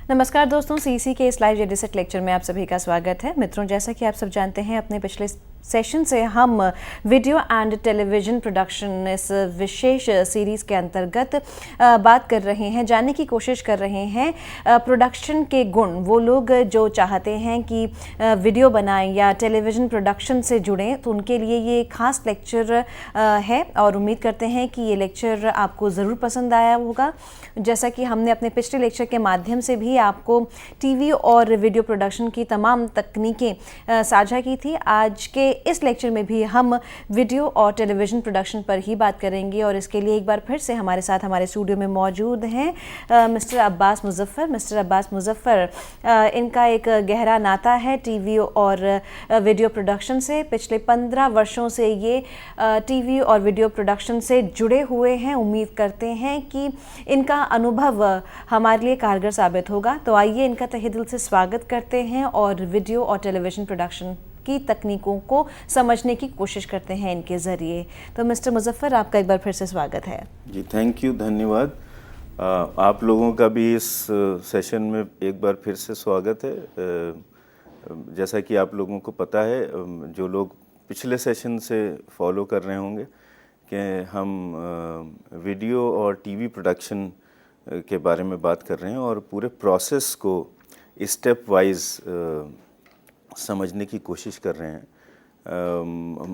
नमस्कार दोस्तों, सीसी के इस लाइव जेडीसेट लेक्चर में आप सभी का स्वागत है। मित्रों, जैसा कि आप सब जानते हैं, अपने पिछले सेशन से हम वीडियो एंड टेलीविज़न प्रोडक्शन इस विशेष सीरीज़ के अंतर्गत बात कर रहे हैं, जानने की कोशिश कर रहे हैं प्रोडक्शन के गुण। वो लोग जो चाहते हैं कि वीडियो बनाएं या टेलीविज़न प्रोडक्शन से जुड़ें, तो उनके लिए ये खास लेक्चर है और उम्मीद करते हैं कि ये लेक्चर आपको ज़रूर पसंद आया होगा। जैसा कि हमने अपने पिछले लेक्चर के माध्यम से भी आपको टीवी और वीडियो प्रोडक्शन की तमाम तकनीकें साझा की थी, आज के इस लेक्चर में भी हम वीडियो और टेलीविज़न प्रोडक्शन पर ही बात करेंगे। और इसके लिए एक बार फिर से हमारे साथ हमारे स्टूडियो में मौजूद हैं मिस्टर अब्बास मुज़फ़्फ़र। मिस्टर अब्बास मुज़फ़्फ़र, इनका एक गहरा नाता है टीवी और वीडियो प्रोडक्शन से। पिछले 15 वर्षों से ये टीवी और वीडियो प्रोडक्शन से जुड़े हुए हैं। उम्मीद करते हैं कि इनका अनुभव हमारे लिए कारगर साबित होगा। तो आइए इनका तहे दिल से स्वागत करते हैं और वीडियो और टेलीविज़न प्रोडक्शन की तकनीकों को समझने की कोशिश करते हैं इनके ज़रिए। तो मिस्टर मुज़फ़्फ़र, आपका एक बार फिर से स्वागत है। जी, थैंक यू, धन्यवाद। आप लोगों का भी इस सेशन में एक बार फिर से स्वागत है। जैसा कि आप लोगों को पता है, जो लोग पिछले सेशन से फॉलो कर रहे होंगे कि हम वीडियो और टीवी प्रोडक्शन के बारे में बात कर रहे हैं और पूरे प्रोसेस को स्टेप वाइज समझने की कोशिश कर रहे हैं।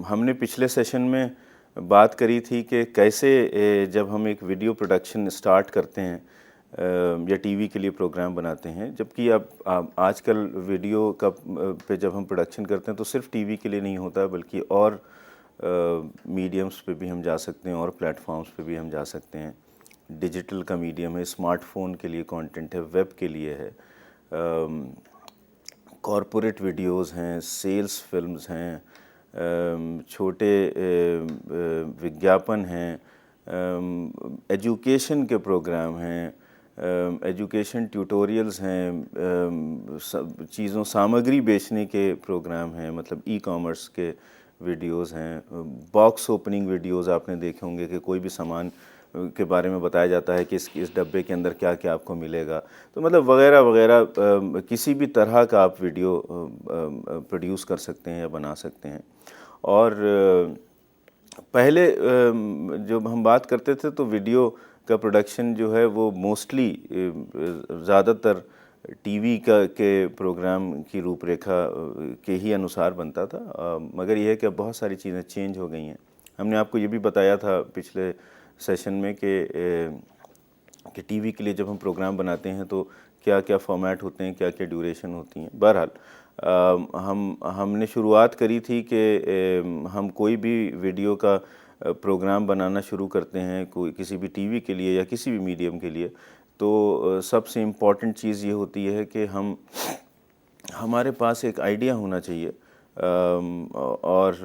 हमने पिछले सेशन में बात करी थी कि कैसे जब हम एक वीडियो प्रोडक्शन स्टार्ट करते हैं या टीवी के लिए प्रोग्राम बनाते हैं, जबकि अब आजकल वीडियो का पे जब हम प्रोडक्शन करते हैं तो सिर्फ टीवी के लिए नहीं होता, बल्कि और मीडियम्स पे भी हम जा सकते हैं और प्लेटफॉर्म्स पे भी हम जा सकते हैं। डिजिटल का मीडियम है, स्मार्टफोन के लिए कंटेंट है, वेब के लिए है, कॉरपोरेट वीडियोस हैं, सेल्स फिल्म्स हैं, छोटे विज्ञापन हैं, एजुकेशन के प्रोग्राम हैं, एजुकेशन ट्यूटोरियल्स हैं, सामग्री बेचने के प्रोग्राम हैं, मतलब ई कॉमर्स के वीडियोस हैं, बॉक्स ओपनिंग वीडियोस आपने देखे होंगे कि कोई भी सामान के बारे में बताया जाता है कि इस डब्बे के अंदर क्या क्या आपको मिलेगा। तो मतलब वगैरह वगैरह किसी भी तरह का आप वीडियो प्रोड्यूस कर सकते हैं या बना सकते हैं। और पहले जब हम बात करते थे तो वीडियो का प्रोडक्शन जो है वो मोस्टली ज़्यादातर टीवी के प्रोग्राम की रूपरेखा के ही अनुसार बनता था, मगर यह है कि अब बहुत सारी चीज़ें चेंज हो गई हैं। हमने आपको ये भी बताया था पिछले सेशन में कि टीवी के लिए जब हम प्रोग्राम बनाते हैं तो क्या क्या फॉर्मेट होते हैं, क्या क्या ड्यूरेशन होती हैं। बहरहाल हमने शुरुआत करी थी कि हम कोई भी वीडियो का प्रोग्राम बनाना शुरू करते हैं, कोई किसी भी टीवी के लिए या किसी भी मीडियम के लिए, तो सबसे इम्पॉर्टेंट चीज़ ये होती है कि हमारे पास एक आइडिया होना चाहिए, और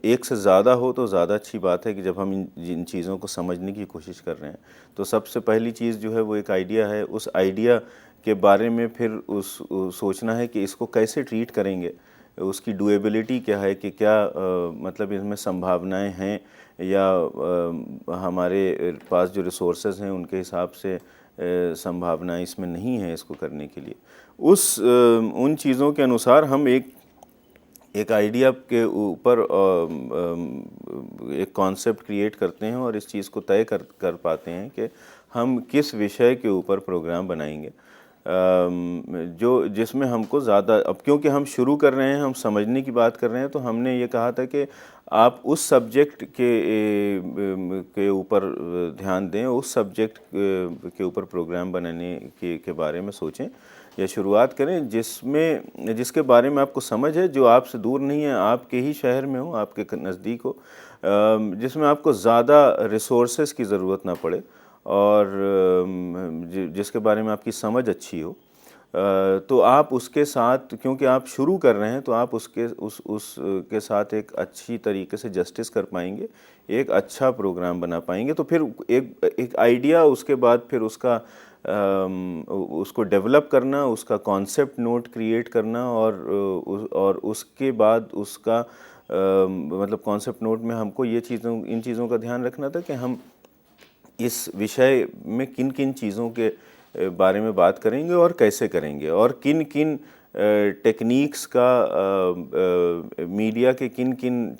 एक से ज़्यादा हो तो ज़्यादा अच्छी बात है कि जब हम इन चीज़ों को समझने की कोशिश कर रहे हैं तो सबसे पहली चीज़ जो है वो एक आइडिया है। उस आइडिया के बारे में फिर सोचना है कि इसको कैसे ट्रीट करेंगे, उसकी डुएबिलिटी क्या है, कि क्या मतलब इसमें संभावनाएं हैं या हमारे पास जो रिसोर्सेज हैं उनके हिसाब से संभावनाएं इसमें नहीं है इसको करने के लिए। उन चीज़ों के अनुसार हम एक आइडिया के ऊपर एक कॉन्सेप्ट क्रिएट करते हैं और इस चीज़ को तय कर पाते हैं कि हम किस विषय के ऊपर प्रोग्राम बनाएंगे, जिसमें हमको ज़्यादा, अब क्योंकि हम शुरू कर रहे हैं, हम समझने की बात कर रहे हैं, तो हमने ये कहा था कि आप उस सब्जेक्ट के ऊपर ध्यान दें, उस सब्जेक्ट के ऊपर प्रोग्राम बनाने के बारे में सोचें या शुरुआत करें जिसके बारे में आपको समझ है, जो आपसे दूर नहीं है, आपके ही शहर में हो, आपके नज़दीक हो, जिसमें आपको ज़्यादा रिसोर्सेज की ज़रूरत ना पड़े और जिसके बारे में आपकी समझ अच्छी हो। तो आप उसके साथ, क्योंकि आप शुरू कर रहे हैं, तो आप उसके साथ एक अच्छी तरीके से जस्टिस कर पाएंगे, एक अच्छा प्रोग्राम बना पाएंगे। तो फिर एक आइडिया, उसके बाद फिर उसको डेवलप करना, उसका कॉन्सेप्ट नोट क्रिएट करना और उसके बाद उसका मतलब कॉन्सेप्ट नोट में हमको इन चीज़ों का ध्यान रखना था कि हम इस विषय में किन किन चीज़ों के बारे में बात करेंगे और कैसे करेंगे, और किन किन टेक्निक्स का मीडिया के किन किन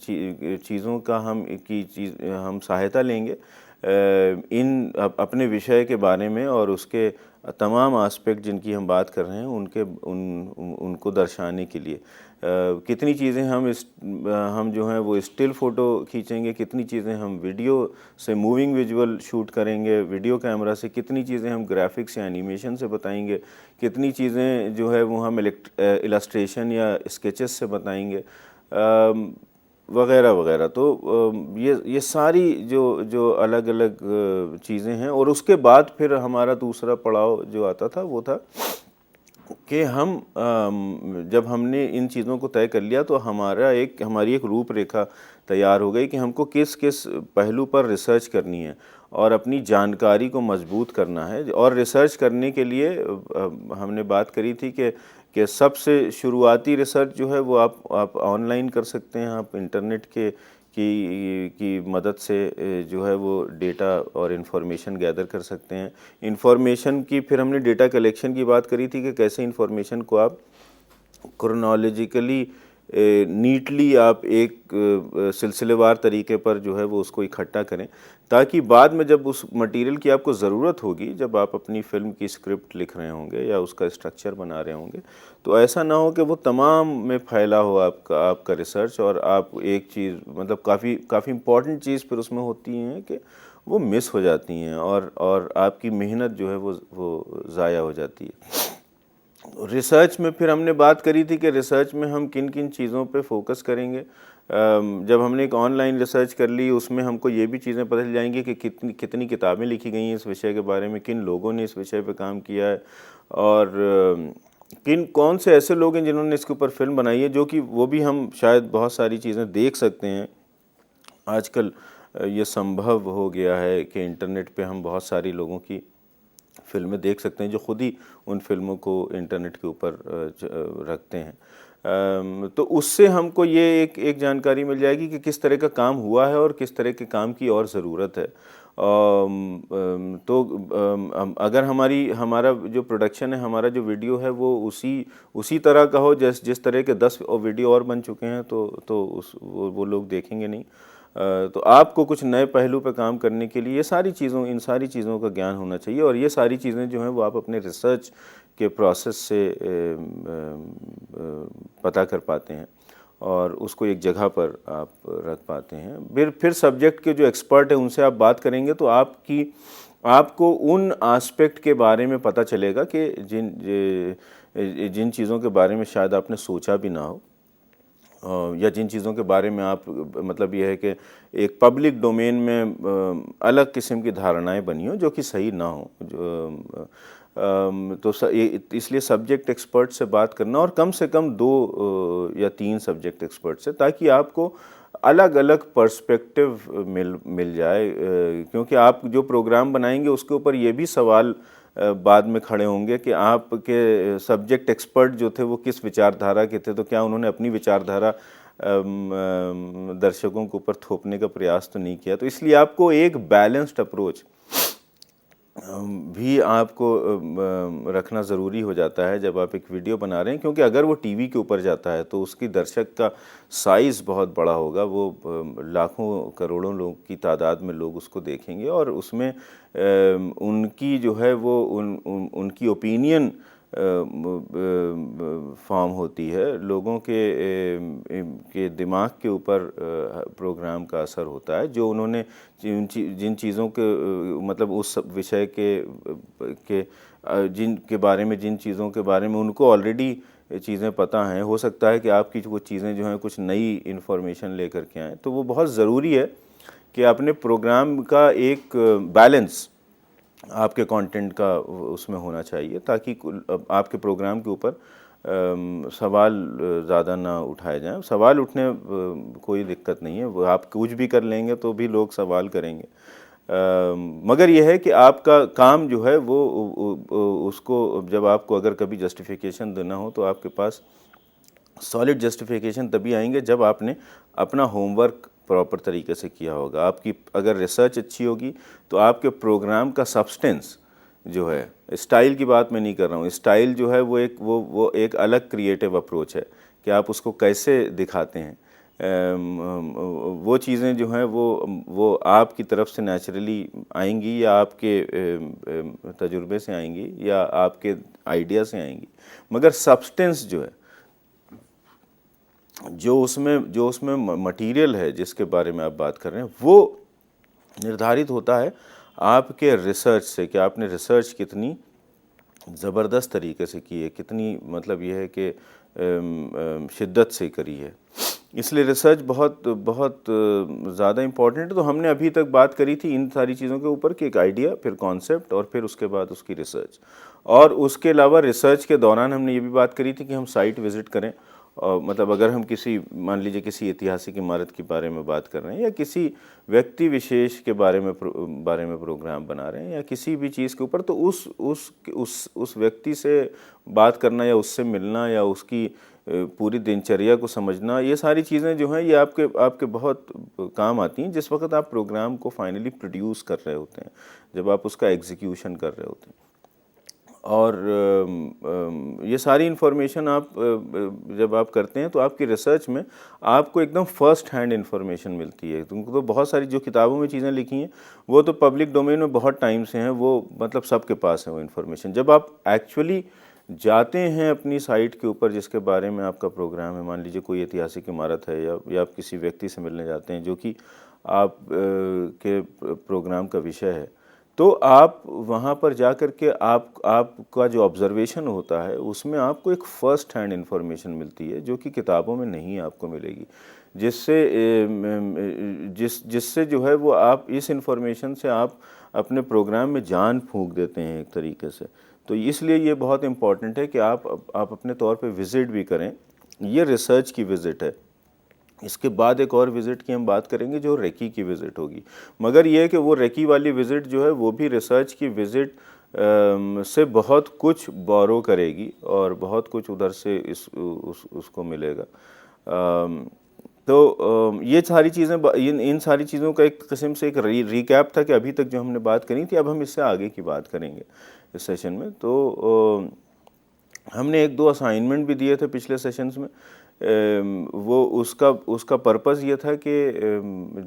चीज़ों का हम सहायता लेंगे अपने विषय के बारे में, और उसके तमाम एस्पेक्ट जिनकी हम बात कर रहे हैं उनको दर्शाने के लिए। कितनी चीज़ें हम जो हैं वो स्टिल फ़ोटो खींचेंगे, कितनी चीज़ें हम वीडियो से मूविंग विजुअल शूट करेंगे वीडियो कैमरा से, कितनी चीज़ें हम ग्राफिक्स या एनिमेशन से बताएंगे, कितनी चीज़ें जो है वो हम इलस्ट्रेशन या स्केचेस से बताएंगे, वगैरह वगैरह। तो ये सारी जो अलग अलग चीज़ें हैं। और उसके बाद फिर हमारा दूसरा पड़ाव जो आता था वो था कि जब हमने इन चीज़ों को तय कर लिया तो हमारी एक रूपरेखा तैयार हो गई कि हमको किस किस पहलू पर रिसर्च करनी है और अपनी जानकारी को मजबूत करना है। और रिसर्च करने के लिए हमने बात करी थी कि सबसे शुरुआती रिसर्च जो है वो आप ऑनलाइन कर सकते हैं, आप इंटरनेट की मदद से जो है वो डेटा और इन्फॉर्मेशन गैदर कर सकते हैं। इन्फॉर्मेशन की फिर हमने डेटा कलेक्शन की बात करी थी कि कैसे इन्फॉर्मेशन को आप क्रोनोलॉजिकली नीटली आप एक सिलसिलेवार तरीके पर जो है वो उसको इकट्ठा करें, ताकि बाद में जब उस मटेरियल की आपको ज़रूरत होगी, जब आप अपनी फ़िल्म की स्क्रिप्ट लिख रहे होंगे या उसका स्ट्रक्चर बना रहे होंगे, तो ऐसा ना हो कि वो तमाम में फैला हो आपका रिसर्च, और आप एक चीज़ मतलब काफ़ी इम्पॉर्टेंट चीज़ फिर उसमें होती हैं कि वो मिस हो जाती हैं और आपकी मेहनत जो है वो ज़ाया हो जाती है। रिसर्च में फिर हमने बात करी थी कि रिसर्च में हम किन किन चीज़ों पे फोकस करेंगे। जब हमने एक ऑनलाइन रिसर्च कर ली, उसमें हमको ये भी चीज़ें पता चल जाएंगी कि कितनी किताबें लिखी गई हैं इस विषय के बारे में, किन लोगों ने इस विषय पे काम किया है, और कौन से ऐसे लोग हैं जिन्होंने इसके ऊपर फिल्म बनाई है, जो कि वो भी हम शायद बहुत सारी चीज़ें देख सकते हैं। आजकल ये संभव हो गया है कि इंटरनेट पे हम बहुत सारी लोगों की फिल्में देख सकते हैं जो खुद ही उन फिल्मों को इंटरनेट के ऊपर रखते हैं। तो उससे हमको ये एक जानकारी मिल जाएगी कि किस तरह का काम हुआ है और किस तरह के काम की और ज़रूरत है। तो अगर हमारा जो प्रोडक्शन है, हमारा जो वीडियो है वो उसी तरह का हो जिस तरह के 10 वीडियो और बन चुके हैं, तो वो लोग देखेंगे नहीं। तो आपको कुछ नए पहलू पे काम करने के लिए इन सारी चीज़ों का ज्ञान होना चाहिए, और ये सारी चीज़ें जो हैं वो आप अपने रिसर्च के प्रोसेस से पता कर पाते हैं और उसको एक जगह पर आप रख पाते हैं। फिर सब्जेक्ट के जो एक्सपर्ट हैं उनसे आप बात करेंगे तो आपको उन एस्पेक्ट के बारे में पता चलेगा कि जिन चीज़ों के बारे में शायद आपने सोचा भी ना हो, या जिन चीज़ों के बारे में आप मतलब ये है कि एक पब्लिक डोमेन में अलग किस्म की धारणाएं बनी हो जो कि सही ना हो। तो इसलिए सब्जेक्ट एक्सपर्ट से बात करना, और कम से कम 2 या 3 सब्जेक्ट एक्सपर्ट से, ताकि आपको अलग अलग पर्सपेक्टिव मिल जाए। क्योंकि आप जो प्रोग्राम बनाएंगे उसके ऊपर ये भी सवाल बाद में खड़े होंगे कि आपके सब्जेक्ट एक्सपर्ट जो थे वो किस विचारधारा के थे, तो क्या उन्होंने अपनी विचारधारा दर्शकों के ऊपर थोपने का प्रयास तो नहीं किया। तो इसलिए आपको एक बैलेंस्ड अप्रोच भी आपको रखना ज़रूरी हो जाता है जब आप एक वीडियो बना रहे हैं, क्योंकि अगर वो टीवी के ऊपर जाता है तो उसकी दर्शक का साइज़ बहुत बड़ा होगा, वो लाखों करोड़ों लोग की तादाद में लोग उसको देखेंगे, और उसमें उनकी जो है वो उनकी ओपिनियन फॉर्म होती है। लोगों के दिमाग के ऊपर प्रोग्राम का असर होता है, जो उन्होंने जिन चीज़ों के मतलब उस विषय जिनके बारे में जिन चीज़ों के बारे में उनको ऑलरेडी चीज़ें पता हैं। हो सकता है कि आपकी वो चीज़ें जो हैं कुछ नई इन्फॉर्मेशन लेकर के आएँ। तो वो बहुत ज़रूरी है कि अपने प्रोग्राम का एक बैलेंस आपके कंटेंट का उसमें होना चाहिए, ताकि आपके प्रोग्राम के ऊपर सवाल ज़्यादा ना उठाए जाएं। सवाल उठने कोई दिक्कत नहीं है, वो आप कुछ भी कर लेंगे तो भी लोग सवाल करेंगे, मगर यह है कि आपका काम जो है वो उसको जब आपको अगर कभी जस्टिफिकेशन देना हो तो आपके पास सॉलिड जस्टिफिकेशन तभी आएंगे जब आपने अपना होमवर्क प्रॉपर तरीके से किया होगा। आपकी अगर रिसर्च अच्छी होगी तो आपके प्रोग्राम का सब्सटेंस जो है, स्टाइल की बात मैं नहीं कर रहा हूँ, स्टाइल जो है वो एक अलग क्रिएटिव अप्रोच है कि आप उसको कैसे दिखाते हैं। वो चीज़ें जो हैं वो आपकी तरफ से नेचुरली आएंगी या आपके तजुर्बे से आएंगी या आपके आइडिया से आएंगी, मगर सब्सटेंस जो है, जो उसमें मटेरियल है जिसके बारे में आप बात कर रहे हैं, वो निर्धारित होता है आपके रिसर्च से कि आपने रिसर्च कितनी ज़बरदस्त तरीके से की है, कितनी मतलब यह है कि शिद्दत से करी है। इसलिए रिसर्च बहुत बहुत ज़्यादा इम्पॉर्टेंट है। तो हमने अभी तक बात करी थी इन सारी चीज़ों के ऊपर कि एक आइडिया, फिर कॉन्सेप्ट और फिर उसके बाद उसकी रिसर्च। और उसके अलावा रिसर्च के दौरान हमने ये भी बात करी थी कि हम साइट विज़िट करें। और मतलब अगर हम मान लीजिए किसी ऐतिहासिक इमारत के बारे में बात कर रहे हैं या किसी व्यक्ति विशेष के बारे में प्रोग्राम बना रहे हैं या किसी भी चीज़ के ऊपर, तो उस व्यक्ति से बात करना या उससे मिलना या उसकी पूरी दिनचर्या को समझना, ये सारी चीज़ें जो हैं ये आपके बहुत काम आती हैं जिस वक्त आप प्रोग्राम को फाइनली प्रोड्यूस कर रहे होते हैं, जब आप उसका एग्जीक्यूशन कर रहे होते हैं। और ये सारी इन्फॉर्मेशन आप जब आप करते हैं तो आपकी रिसर्च में आपको एकदम फर्स्ट हैंड इन्फॉर्मेशन मिलती है। तुमको तो बहुत सारी जो किताबों में चीज़ें लिखी हैं वो तो पब्लिक डोमेन में बहुत टाइम से हैं, वो मतलब सबके पास है वो इन्फॉर्मेशन। जब आप एक्चुअली जाते हैं अपनी साइट के ऊपर जिसके बारे में आपका प्रोग्राम है, मान लीजिए कोई ऐतिहासिक इमारत है या आप किसी व्यक्ति से मिलने जाते हैं जो कि आप के प्रोग्राम का विषय है, तो आप वहाँ पर जा कर के आपका जो ऑब्जर्वेशन होता है उसमें आपको एक फ़र्स्ट हैंड इन्फॉर्मेशन मिलती है जो कि किताबों में नहीं आपको मिलेगी, जिससे जो है वो आप इस इन्फॉर्मेशन से आप अपने प्रोग्राम में जान फूंक देते हैं एक तरीके से। तो इसलिए ये बहुत इम्पॉर्टेंट है कि आप अपने तौर पे विज़िट भी करें। ये रिसर्च की विज़िट है। इसके बाद एक और विज़िट की हम बात करेंगे जो रेकी की विज़िट होगी, मगर ये है कि वो रेकी वाली विज़िट जो है वो भी रिसर्च की विज़िट से बहुत कुछ बोरो करेगी और बहुत कुछ उधर से उसको मिलेगा। तो ये सारी चीज़ें इन सारी चीज़ों का एक किस्म से एक रिकैप था कि अभी तक जो हमने बात करी थी, अब हम इससे आगे की बात करेंगे इस सेशन में। तो हमने 1-2 असाइनमेंट भी दिए थे पिछले सेशंस में। वो उसका पर्पज़ ये था कि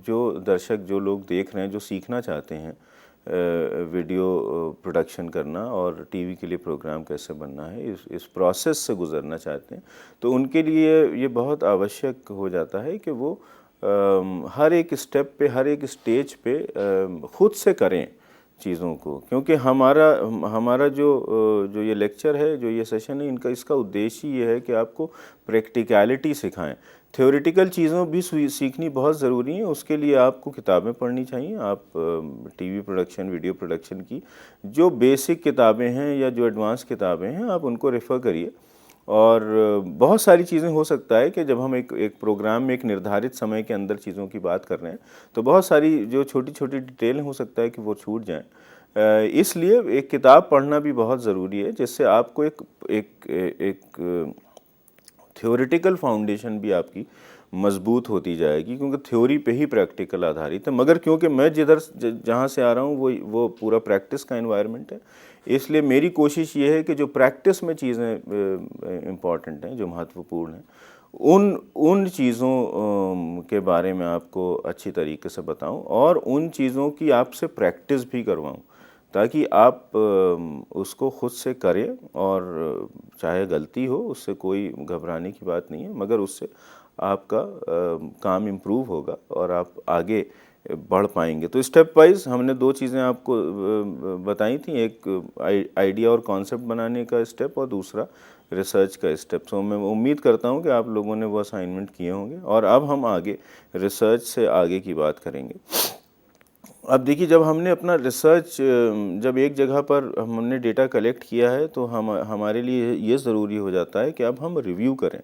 जो दर्शक, जो लोग देख रहे हैं, जो सीखना चाहते हैं वीडियो प्रोडक्शन करना और टीवी के लिए प्रोग्राम कैसे बनना है, इस प्रोसेस से गुज़रना चाहते हैं, तो उनके लिए ये बहुत आवश्यक हो जाता है कि वो हर एक स्टेप पे, हर एक स्टेज पे ख़ुद से करें चीज़ों को। क्योंकि हमारा जो ये लेक्चर है, जो ये सेशन है, इसका उद्देश्य ये है कि आपको प्रैक्टिकलिटी सिखाएं। थ्योरेटिकल चीज़ों भी सीखनी बहुत ज़रूरी है, उसके लिए आपको किताबें पढ़नी चाहिए। आप टीवी प्रोडक्शन, वीडियो प्रोडक्शन की जो बेसिक किताबें हैं या जो एडवांस किताबें हैं, आप उनको रेफ़र करिए। और बहुत सारी चीज़ें हो सकता है कि जब हम एक प्रोग्राम में एक निर्धारित समय के अंदर चीज़ों की बात कर रहे हैं तो बहुत सारी जो छोटी छोटी डिटेल हो सकता है कि वो छूट जाएं। इसलिए एक किताब पढ़ना भी बहुत ज़रूरी है जिससे आपको एक थ्योरेटिकल फाउंडेशन भी आपकी मजबूत होती जाएगी, क्योंकि थ्योरी पे ही प्रैक्टिकल आधारित है। मगर क्योंकि मैं जहाँ से आ रहा हूँ वो पूरा प्रैक्टिस का एनवायरनमेंट है, इसलिए मेरी कोशिश ये है कि जो प्रैक्टिस में चीज़ें इम्पॉर्टेंट हैं, जो महत्वपूर्ण हैं, उन चीज़ों के बारे में आपको अच्छी तरीके से बताऊं और उन चीज़ों की आपसे प्रैक्टिस भी करवाऊं, ताकि आप उसको ख़ुद से करें। और चाहे गलती हो, उससे कोई घबराने की बात नहीं है, मगर उससे आपका काम इम्प्रूव होगा और आप आगे बढ़ पाएंगे। तो स्टेप वाइज हमने 2 चीज़ें आपको बताई थी, एक आइडिया और कॉन्सेप्ट बनाने का स्टेप और दूसरा रिसर्च का स्टेप। सो मैं उम्मीद करता हूं कि आप लोगों ने वो असाइनमेंट किए होंगे और अब हम आगे रिसर्च से आगे की बात करेंगे। अब देखिए, जब हमने अपना रिसर्च, जब एक जगह पर हमने डेटा कलेक्ट किया है तो हमारे लिए ये ज़रूरी हो जाता है कि अब हम रिव्यू करें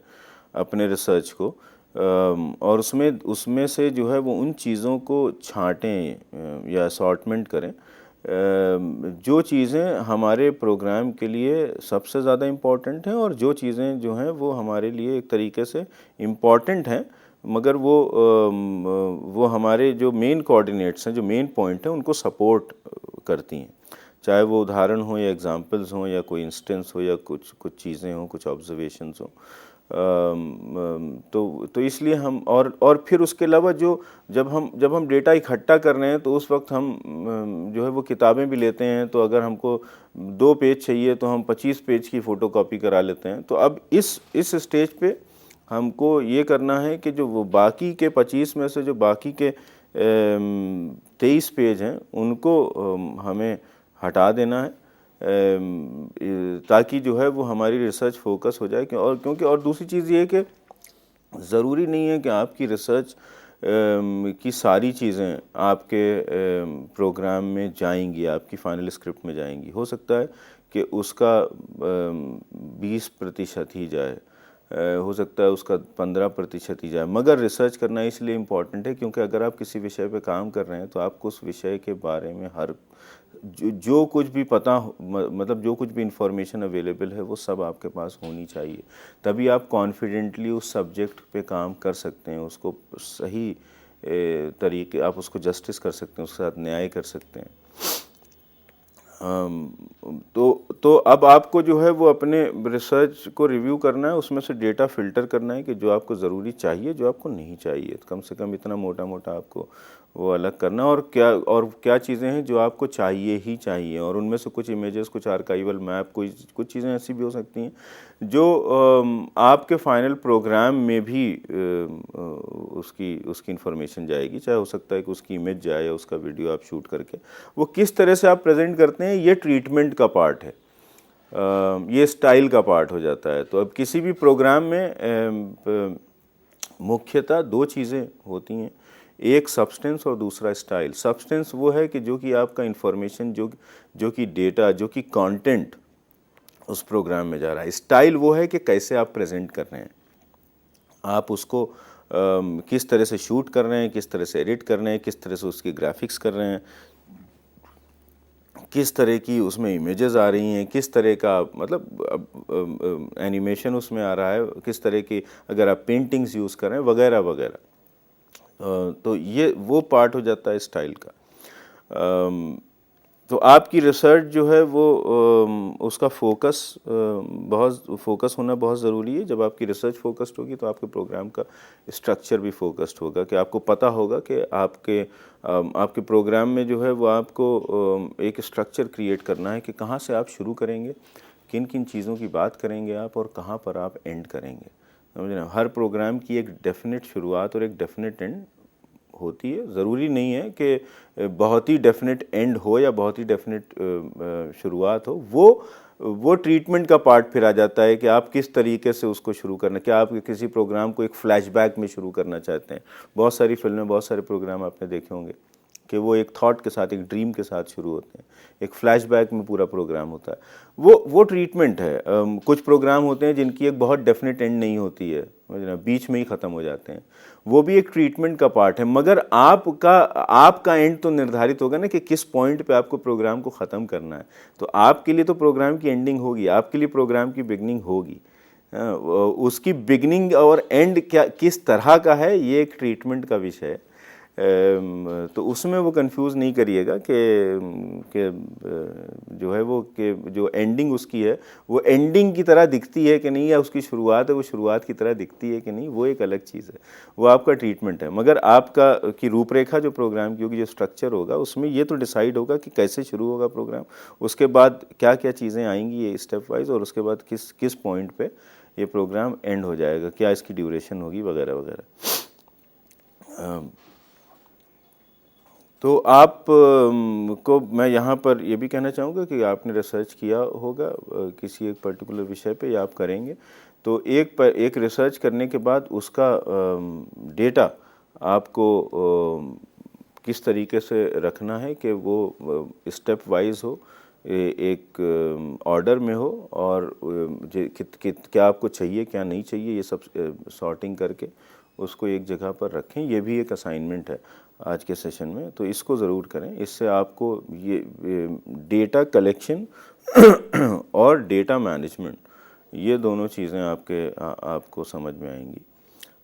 अपने रिसर्च को, और उसमें से जो है वो उन चीज़ों को छांटें या असॉर्टमेंट करें जो चीज़ें हमारे प्रोग्राम के लिए सबसे ज़्यादा इम्पॉर्टेंट हैं और जो चीज़ें जो हैं वो हमारे लिए एक तरीके से इम्पॉर्टेंट हैं मगर वो हमारे जो मेन कोऑर्डिनेट्स हैं, जो मेन पॉइंट हैं, उनको सपोर्ट करती हैं, चाहे वो उदाहरण हो या एग्जांपल्स हों या कोई इंस्टेंस हो या कुछ चीज़ें हों, कुछ ऑब्जर्वेशंस हों। तो इसलिए हम और फिर उसके अलावा जब हम डेटा इकट्ठा कर रहे हैं तो उस वक्त हम जो है वो किताबें भी लेते हैं। तो अगर हमको 2 पेज चाहिए तो हम 25 पेज की फ़ोटोकॉपी करा लेते हैं। तो अब इस स्टेज पे हमको ये करना है कि जो वो बाकी के 25 में से जो बाकी के 23 पेज हैं उनको हमें हटा देना है, ताकि जो है वो हमारी रिसर्च फोकस हो जाए। क्योंकि और दूसरी चीज़ ये है कि ज़रूरी नहीं है कि आपकी रिसर्च की सारी चीज़ें आपके प्रोग्राम में जाएंगी, आपकी फाइनल स्क्रिप्ट में जाएंगी। हो सकता है कि उसका 20% ही जाए, हो सकता है उसका 15% ही जाए, मगर रिसर्च करना इसलिए इम्पॉर्टेंट है क्योंकि अगर आप किसी विषय पे काम कर रहे हैं तो आपको उस विषय के बारे में हर जो कुछ भी पता हो, मतलब जो कुछ भी इंफॉर्मेशन अवेलेबल है वो सब आपके पास होनी चाहिए। तभी आप कॉन्फिडेंटली उस सब्जेक्ट पे काम कर सकते हैं, उसको सही तरीके आप उसको जस्टिस कर सकते हैं, उसके साथ न्याय कर सकते हैं। तो अब आपको जो है वो अपने रिसर्च को रिव्यू करना है, उसमें से डेटा फ़िल्टर करना है कि जो आपको ज़रूरी चाहिए, जो आपको नहीं चाहिए। तो कम से कम इतना मोटा मोटा आपको वो अलग करना, और क्या चीज़ें हैं जो आपको चाहिए ही चाहिए। और उनमें से कुछ इमेजेस, कुछ आर्काइवल मैप, कुछ चीज़ें ऐसी भी हो सकती हैं जो आपके फाइनल प्रोग्राम में भी उसकी इन्फॉर्मेशन जाएगी। चाहे हो सकता है कि उसकी इमेज जाए या उसका वीडियो आप शूट करके वो किस तरह से आप प्रेजेंट करते हैं, ये ट्रीटमेंट का पार्ट है, ये स्टाइल का पार्ट हो जाता है। तो अब किसी भी प्रोग्राम में मुख्यतः 2 चीज़ें होती हैं, एक सब्सटेंस और दूसरा स्टाइल। सब्सटेंस वो है कि जो कि आपका इन्फॉर्मेशन, जो कि डेटा, जो कि कंटेंट उस प्रोग्राम में जा रहा है। स्टाइल वो है कि कैसे आप प्रेजेंट कर रहे हैं, आप उसको किस तरह से शूट कर रहे हैं, किस तरह से एडिट कर रहे हैं, किस तरह से उसकी ग्राफिक्स कर रहे हैं, किस तरह की उसमें इमेजेस आ रही हैं, किस तरह का मतलब एनिमेशन उसमें आ रहा है, किस तरह की अगर आप पेंटिंग्स यूज़ कर रहे हैं वगैरह वगैरह। तो ये वो पार्ट हो जाता है स्टाइल का। तो आपकी रिसर्च जो है वो उसका फोकस होना बहुत ज़रूरी है। जब आपकी रिसर्च फोकस्ड होगी तो आपके प्रोग्राम का स्ट्रक्चर भी फोकस्ड होगा, कि आपको पता होगा कि आपके प्रोग्राम में जो है वो आपको एक स्ट्रक्चर क्रिएट करना है कि कहाँ से आप शुरू करेंगे, किन किन चीज़ों की बात करेंगे आप, और कहाँ पर आप एंड करेंगे। समझ रहे हैं? हर प्रोग्राम की एक डेफिनेट शुरुआत और एक डेफिनेट एंड होती है। ज़रूरी नहीं है कि बहुत ही डेफिनेट एंड हो या बहुत ही डेफिनेट शुरुआत हो। वो ट्रीटमेंट का पार्ट फिर आ जाता है कि आप किस तरीके से उसको शुरू करना। क्या आप किसी प्रोग्राम को एक फ्लैशबैक में शुरू करना चाहते हैं? बहुत सारी फिल्में, बहुत सारे प्रोग्राम आपने देखे होंगे कि वो एक थॉट के साथ, एक ड्रीम के साथ शुरू होते हैं, एक फ्लैशबैक में पूरा प्रोग्राम होता है। वो ट्रीटमेंट है। कुछ प्रोग्राम होते हैं जिनकी एक बहुत डेफिनेट एंड नहीं होती है, बीच में ही ख़त्म हो जाते हैं, वो भी एक ट्रीटमेंट का पार्ट है। मगर आपका एंड तो निर्धारित होगा ना कि किस पॉइंट पे आपको प्रोग्राम को ख़त्म करना है। तो आपके लिए तो प्रोग्राम की एंडिंग होगी, आपके लिए प्रोग्राम की बिगनिंग होगी। उसकी बिगनिंग और एंड किस तरह का है, ये एक ट्रीटमेंट का विषय है। तो उसमें वो कंफ्यूज नहीं करिएगा कि जो है वो कि जो एंडिंग उसकी है वो एंडिंग की तरह दिखती है कि नहीं, या उसकी शुरुआत है वो शुरुआत की तरह दिखती है कि नहीं, वो एक अलग चीज़ है, वो आपका ट्रीटमेंट है। मगर आपका की रूपरेखा जो प्रोग्राम की होगी, जो स्ट्रक्चर होगा, उसमें ये तो डिसाइड होगा कि कैसे शुरू होगा प्रोग्राम, उसके बाद क्या क्या चीज़ें आएंगी ये स्टेप वाइज, और उसके बाद किस पॉइंट पर ये प्रोग्राम एंड हो जाएगा, क्या इसकी ड्यूरेशन होगी वगैरह वगैरह। तो आप को मैं यहाँ पर ये भी कहना चाहूँगा कि आपने रिसर्च किया होगा किसी एक पर्टिकुलर विषय पे, या आप करेंगे, तो एक रिसर्च करने के बाद उसका डेटा आपको किस तरीके से रखना है कि वो स्टेप वाइज हो, एक ऑर्डर में हो, और क्या आपको चाहिए क्या नहीं चाहिए, ये सब सॉर्टिंग करके उसको एक जगह पर रखें। ये भी एक असाइनमेंट है आज के सेशन में, तो इसको ज़रूर करें। इससे आपको ये डेटा कलेक्शन और डेटा मैनेजमेंट, ये दोनों चीज़ें आपको समझ में आएंगी।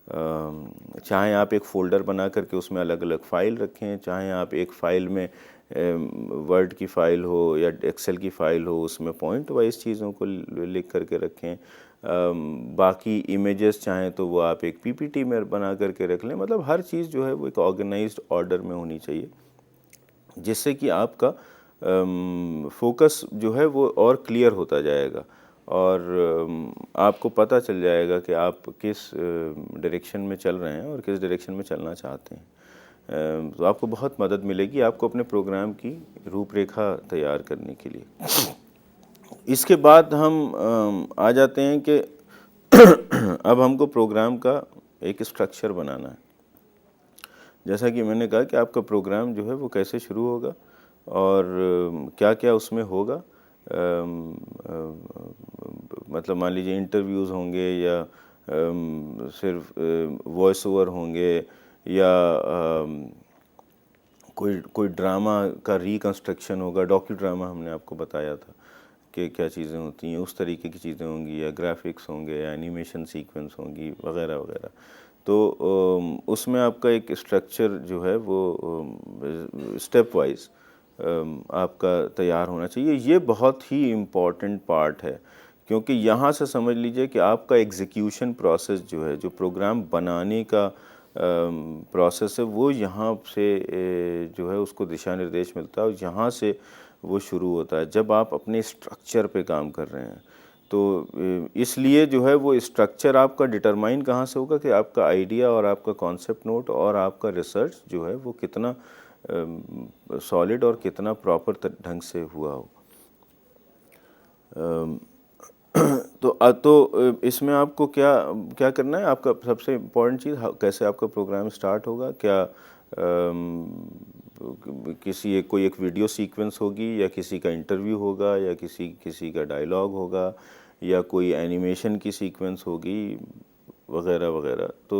चाहे आप एक फ़ोल्डर बना करके उसमें अलग अलग फ़ाइल रखें, चाहे आप एक फ़ाइल में वर्ड की फ़ाइल हो या एक्सेल की फ़ाइल हो, उसमें पॉइंट वाइज चीज़ों को लिख करके रखें। बाकी इमेजेस चाहें तो वो आप एक पीपीटी में बना करके रख लें। मतलब हर चीज़ जो है वो एक ऑर्गेनाइज्ड ऑर्डर में होनी चाहिए, जिससे कि आपका फोकस जो है वो और क्लियर होता जाएगा और आपको पता चल जाएगा कि आप किस डायरेक्शन में चल रहे हैं और किस डायरेक्शन में चलना चाहते हैं। तो आपको बहुत मदद मिलेगी आपको अपने प्रोग्राम की रूपरेखा तैयार करने के लिए। इसके बाद हम आ जाते हैं कि अब हमको प्रोग्राम का एक स्ट्रक्चर बनाना है। जैसा कि मैंने कहा कि आपका प्रोग्राम जो है वो कैसे शुरू होगा और क्या क्या उसमें होगा। मतलब मान लीजिए इंटरव्यूज़ होंगे या सिर्फ वॉइस ओवर होंगे या कोई ड्रामा का रिकंस्ट्रक्शन होगा। डॉक्यू ड्रामा हमने आपको बताया था कि क्या चीज़ें होती हैं, उस तरीके की चीज़ें होंगी, या ग्राफिक्स होंगे या एनिमेशन सीक्वेंस होंगी वगैरह वगैरह। तो उसमें आपका एक स्ट्रक्चर जो है वो स्टेप वाइज आपका तैयार होना चाहिए। ये बहुत ही इम्पॉर्टेंट पार्ट है, क्योंकि यहाँ से समझ लीजिए कि आपका एग्जीक्यूशन प्रोसेस जो है, जो प्रोग्राम बनाने का प्रोसेस है, वो यहाँ से जो है उसको दिशा निर्देश मिलता है और यहाँ से वो शुरू होता है जब आप अपने स्ट्रक्चर पे काम कर रहे हैं। तो इसलिए जो है वो स्ट्रक्चर आपका डिटरमाइन कहाँ से होगा कि आपका आइडिया और आपका कॉन्सेप्ट नोट और आपका रिसर्च जो है वो कितना सॉलिड और कितना प्रॉपर ढंग से हुआ हो। तो इसमें आपको क्या क्या करना है, आपका सबसे इम्पोर्टेंट चीज़ कैसे आपका प्रोग्राम स्टार्ट होगा। क्या कोई एक वीडियो सीक्वेंस होगी या किसी का इंटरव्यू होगा या किसी का डायलॉग होगा या कोई एनिमेशन की सीक्वेंस होगी वगैरह वगैरह। तो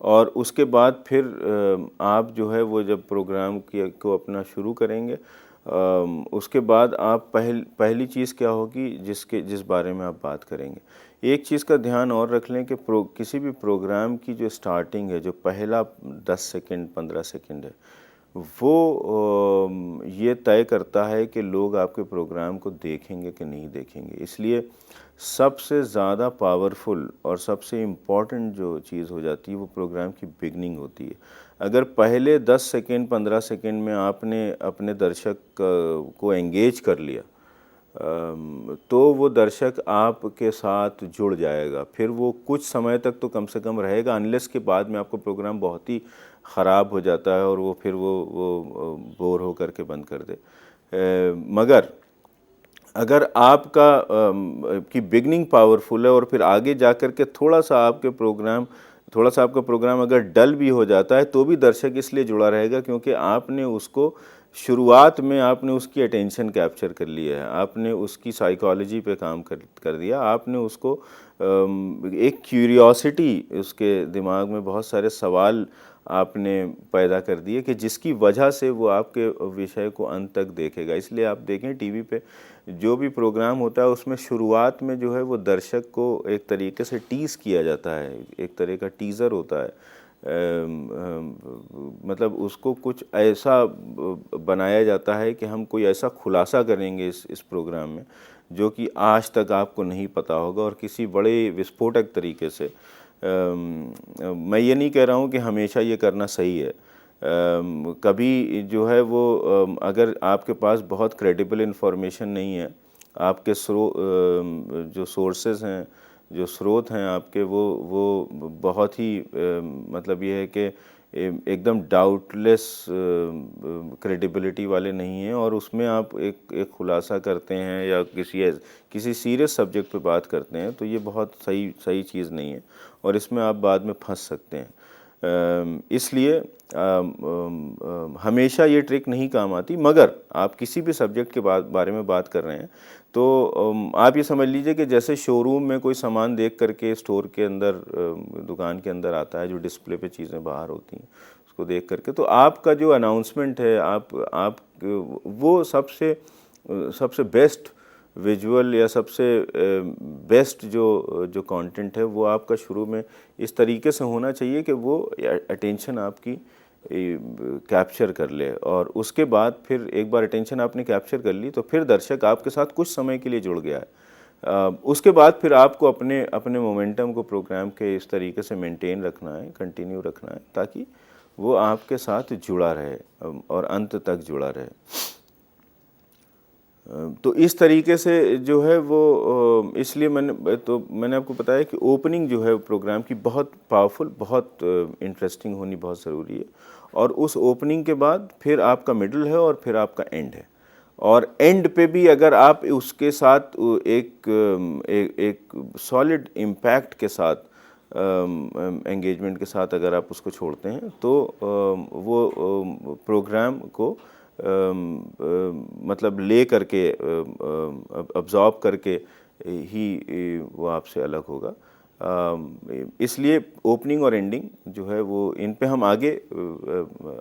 और उसके बाद फिर आप जो है वो जब प्रोग्राम को अपना शुरू करेंगे, उसके बाद आप पहली चीज़ क्या होगी जिस बारे में आप बात करेंगे। एक चीज़ का ध्यान और रख लें कि किसी भी प्रोग्राम की जो स्टार्टिंग है, जो पहला 10 सेकंड 15 सेकंड है, वो ये तय करता है कि लोग आपके प्रोग्राम को देखेंगे कि नहीं देखेंगे। इसलिए सबसे ज़्यादा पावरफुल और सबसे इम्पॉर्टेंट जो चीज़ हो जाती है वो प्रोग्राम की बिगनिंग होती है। अगर पहले 10 सेकंड 15 सेकंड में आपने अपने दर्शक को एंगेज कर लिया, तो वो दर्शक आपके साथ जुड़ जाएगा। फिर वो कुछ समय तक तो कम से कम रहेगा, अनलेस के बाद में आपका प्रोग्राम बहुत ही ख़राब हो जाता है और वो फिर वो बोर हो करके बंद कर दे। मगर अगर आपका की बिगनिंग पावरफुल है और फिर आगे जा कर के थोड़ा सा आपका प्रोग्राम अगर डल भी हो जाता है तो भी दर्शक इसलिए जुड़ा रहेगा क्योंकि आपने उसको शुरुआत में आपने उसकी अटेंशन कैप्चर कर लिया है, आपने उसकी साइकोलॉजी पे काम कर दिया, आपने उसको एक क्यूरियोसिटी, उसके दिमाग में बहुत सारे सवाल आपने पैदा कर दिए कि जिसकी वजह से वो आपके विषय को अंत तक देखेगा। इसलिए आप देखें टीवी पे जो भी प्रोग्राम होता है उसमें शुरुआत में जो है वो दर्शक को एक तरीके से टीज़ किया जाता है, एक तरह का टीज़र होता है। मतलब उसको कुछ ऐसा बनाया जाता है कि हम कोई ऐसा खुलासा करेंगे इस प्रोग्राम में जो कि आज तक आपको नहीं पता होगा और किसी बड़े विस्फोटक तरीके से। मैं ये नहीं कह रहा हूँ कि हमेशा ये करना सही है। कभी जो है वो अगर आपके पास बहुत क्रेडिबल इन्फॉर्मेशन नहीं है, आपके जो सोर्सेज हैं, जो स्रोत हैं आपके, वो बहुत ही मतलब ये है कि एकदम डाउटलेस क्रेडिबिलिटी वाले नहीं हैं और उसमें आप एक खुलासा करते हैं या किसी सीरियस सब्जेक्ट पे बात करते हैं, तो ये बहुत सही चीज़ नहीं है और इसमें आप बाद में फंस सकते हैं। इसलिए हमेशा ये ट्रिक नहीं काम आती, मगर आप किसी भी सब्जेक्ट के बारे में बात कर रहे हैं तो आप ये समझ लीजिए कि जैसे शोरूम में कोई सामान देख करके स्टोर के अंदर दुकान के अंदर आता है, जो डिस्प्ले पे चीज़ें बाहर होती हैं उसको देख करके, तो आपका जो अनाउंसमेंट है, आप वो सबसे बेस्ट विजुअल या सबसे बेस्ट जो कंटेंट है वो आपका शुरू में इस तरीके से होना चाहिए कि वो अटेंशन आपकी कैप्चर कर ले, और उसके बाद फिर एक बार अटेंशन आपने कैप्चर कर ली तो फिर दर्शक आपके साथ कुछ समय के लिए जुड़ गया है। उसके बाद फिर आपको अपने अपने मोमेंटम को प्रोग्राम के इस तरीके से मेंटेन रखना है, कंटिन्यू रखना है, ताकि वो आपके साथ जुड़ा रहे और अंत तक जुड़ा रहे। तो इस तरीके से जो है वो, इसलिए मैंने आपको बताया कि ओपनिंग जो है प्रोग्राम की बहुत पावरफुल, बहुत इंटरेस्टिंग होनी बहुत ज़रूरी है, और उस ओपनिंग के बाद फिर आपका मिडल है और फिर आपका एंड है, और एंड पे भी अगर आप उसके साथ एक सॉलिड इम्पैक्ट के साथ, एंगेजमेंट के साथ अगर आप उसको छोड़ते हैं तो वो प्रोग्राम को मतलब ले करके, अब्जॉर्ब करके ही वो आपसे अलग होगा। इसलिए ओपनिंग और एंडिंग जो है वो, इन पे हम आगे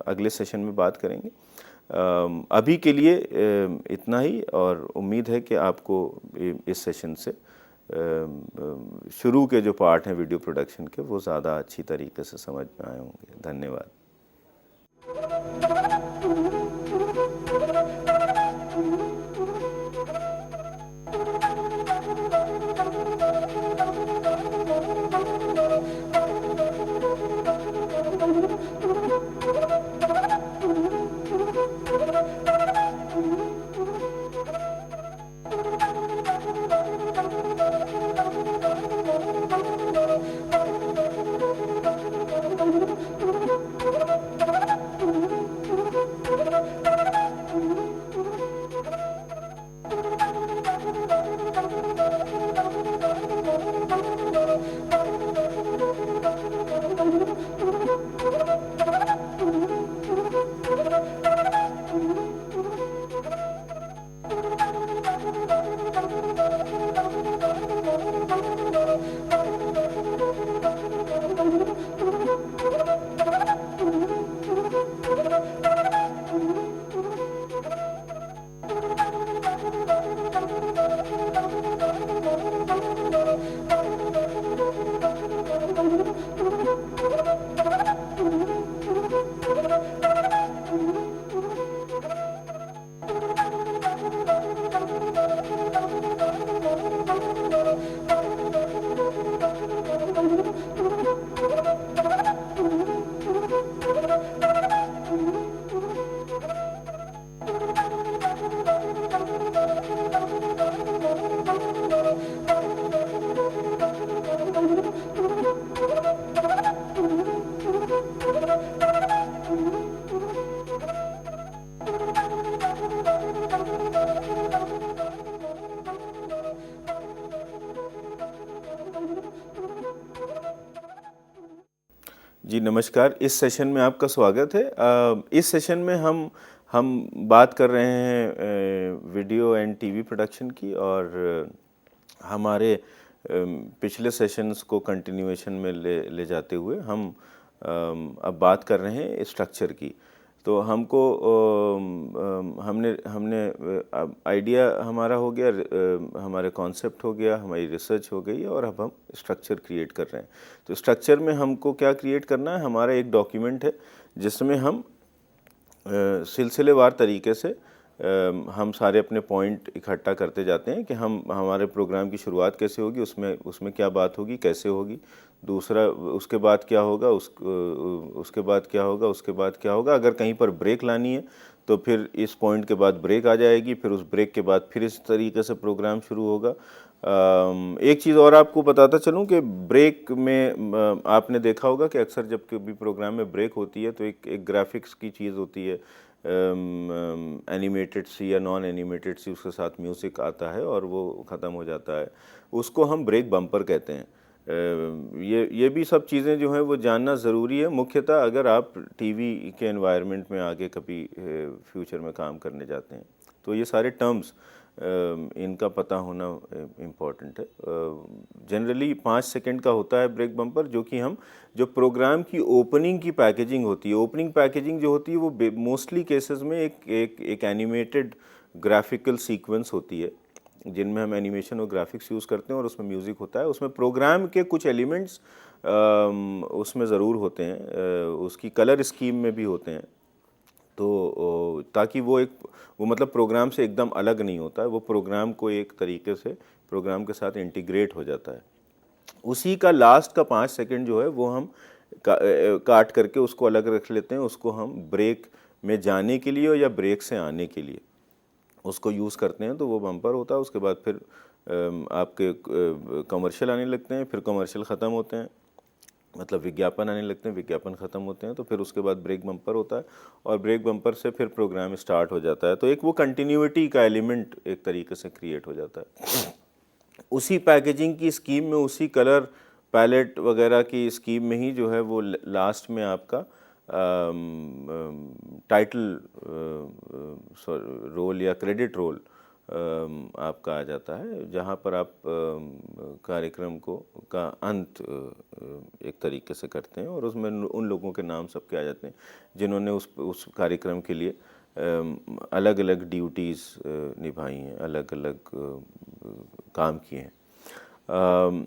अगले सेशन में बात करेंगे। अभी के लिए इतना ही, और उम्मीद है कि आपको इस सेशन से शुरू के जो पार्ट हैं वीडियो प्रोडक्शन के वो ज़्यादा अच्छी तरीके से समझ में आए होंगे। धन्यवाद। जी नमस्कार, इस सेशन में आपका स्वागत है। इस सेशन में हम बात कर रहे हैं वीडियो एंड टीवी प्रोडक्शन की, और हमारे पिछले सेशंस को कंटिन्यूएशन में ले जाते हुए हम अब बात कर रहे हैं स्ट्रक्चर की। तो हमको हमने आइडिया हमारा हो गया, हमारे कॉन्सेप्ट हो गया, हमारी रिसर्च हो गई, और अब हम स्ट्रक्चर क्रिएट कर रहे हैं। तो स्ट्रक्चर में हमको क्या क्रिएट करना है, हमारा एक डॉक्यूमेंट है जिसमें हम सिलसिलेवार तरीके से हम सारे अपने पॉइंट इकट्ठा करते जाते हैं कि हमारे प्रोग्राम की शुरुआत कैसे होगी, उसमें क्या बात होगी, कैसे होगी, दूसरा उसके बाद क्या होगा, उसके बाद क्या होगा, उसके बाद क्या होगा। अगर कहीं पर ब्रेक लानी है तो फिर इस पॉइंट के बाद ब्रेक आ जाएगी, फिर उस ब्रेक के बाद फिर इस तरीके से प्रोग्राम शुरू होगा। एक चीज़ और आपको बताता चलूँ कि ब्रेक में आपने देखा होगा कि अक्सर जब कभी प्रोग्राम में ब्रेक होती है तो एक ग्राफिक्स की चीज़ होती है, एनिमेटेड सी या नॉन एनिमेटेड सी, उसके साथ म्यूज़िक आता है और वो ख़त्म हो जाता है, उसको हम ब्रेक बम्पर कहते हैं। ये भी सब चीज़ें जो हैं वो जानना ज़रूरी है, मुख्यतः अगर आप टीवी के एनवायरनमेंट में आगे कभी फ्यूचर में काम करने जाते हैं तो ये सारे टर्म्स इनका पता होना इम्पॉर्टेंट है। जनरली 5 सेकंड का होता है ब्रेक बम्पर, जो कि जो प्रोग्राम की ओपनिंग की पैकेजिंग होती है, ओपनिंग पैकेजिंग जो होती है वो मोस्टली केसेस में एक एनिमेटेड ग्राफिकल सीक्वेंस होती है, जिनमें हम एनिमेशन और ग्राफिक्स यूज़ करते हैं और उसमें म्यूज़िक होता है। उसमें प्रोग्राम के कुछ एलिमेंट्स उसमें ज़रूर होते हैं, उसकी कलर स्कीम में भी होते हैं, तो ताकि वो मतलब प्रोग्राम से एकदम अलग नहीं होता है, वो प्रोग्राम को एक तरीके से प्रोग्राम के साथ इंटीग्रेट हो जाता है। उसी का लास्ट का 5 सेकंड जो है वो हम काट करके उसको अलग रख लेते हैं, उसको हम ब्रेक में जाने के लिए या ब्रेक से आने के लिए उसको यूज़ करते हैं, तो वो बम्पर होता है। उसके बाद फिर आपके कमर्शियल आने लगते हैं, फिर कमर्शियल ख़त्म होते हैं, मतलब विज्ञापन आने लगते हैं, विज्ञापन ख़त्म होते हैं, तो फिर उसके बाद ब्रेक बम्पर होता है और ब्रेक बम्पर से फिर प्रोग्राम स्टार्ट हो जाता है। तो एक वो कंटिन्यूटी का एलिमेंट एक तरीके से क्रिएट हो जाता है। उसी पैकेजिंग की स्कीम में, उसी कलर पैलेट वगैरह की स्कीम में ही जो है वो लास्ट में आपका टाइटल रोल या क्रेडिट रोल आपका आ जाता है, जहाँ पर आप कार्यक्रम का अंत एक तरीके से करते हैं और उसमें उन लोगों के नाम सबके आ जाते हैं जिन्होंने उस कार्यक्रम के लिए अलग अलग ड्यूटीज़ निभाई हैं, अलग अलग काम किए हैं।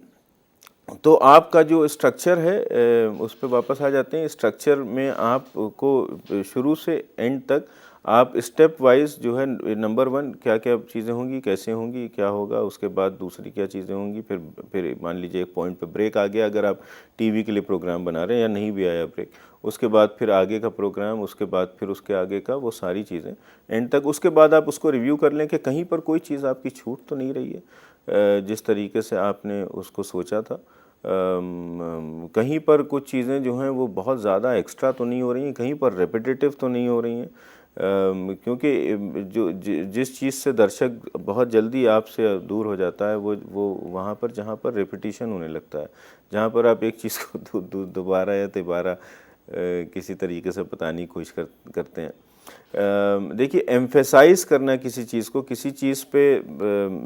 तो आपका जो स्ट्रक्चर है उस पर वापस आ जाते हैं। स्ट्रक्चर में आपको शुरू से एंड तक आप स्टेप वाइज जो है, नंबर 1 क्या क्या चीज़ें होंगी, कैसे होंगी, क्या होगा, उसके बाद दूसरी क्या चीज़ें होंगी, फिर मान लीजिए एक पॉइंट पे ब्रेक आ गया, अगर आप टीवी के लिए प्रोग्राम बना रहे हैं या नहीं भी आया ब्रेक, उसके बाद फिर आगे का प्रोग्राम, उसके बाद फिर उसके आगे का, वो सारी चीज़ें एंड तक। उसके बाद आप उसको रिव्यू कर लें कि कहीं पर कोई चीज़ आपकी छूट तो नहीं रही है जिस तरीके से आपने उसको सोचा था। कहीं पर कुछ चीज़ें जो हैं वो बहुत ज़्यादा एक्स्ट्रा तो नहीं हो रही हैं, कहीं पर रेपिटेटिव तो नहीं हो रही हैं, क्योंकि जिस चीज़ से दर्शक बहुत जल्दी आपसे दूर हो जाता है वो वहाँ पर जहाँ पर रेपिटिशन होने लगता है, जहाँ पर आप एक चीज़ को दोबारा या तिबारा किसी तरीके से बताने की कोशिश करते हैं। देखिए, एम्फेसाइज करना किसी चीज़ को, किसी चीज़ पे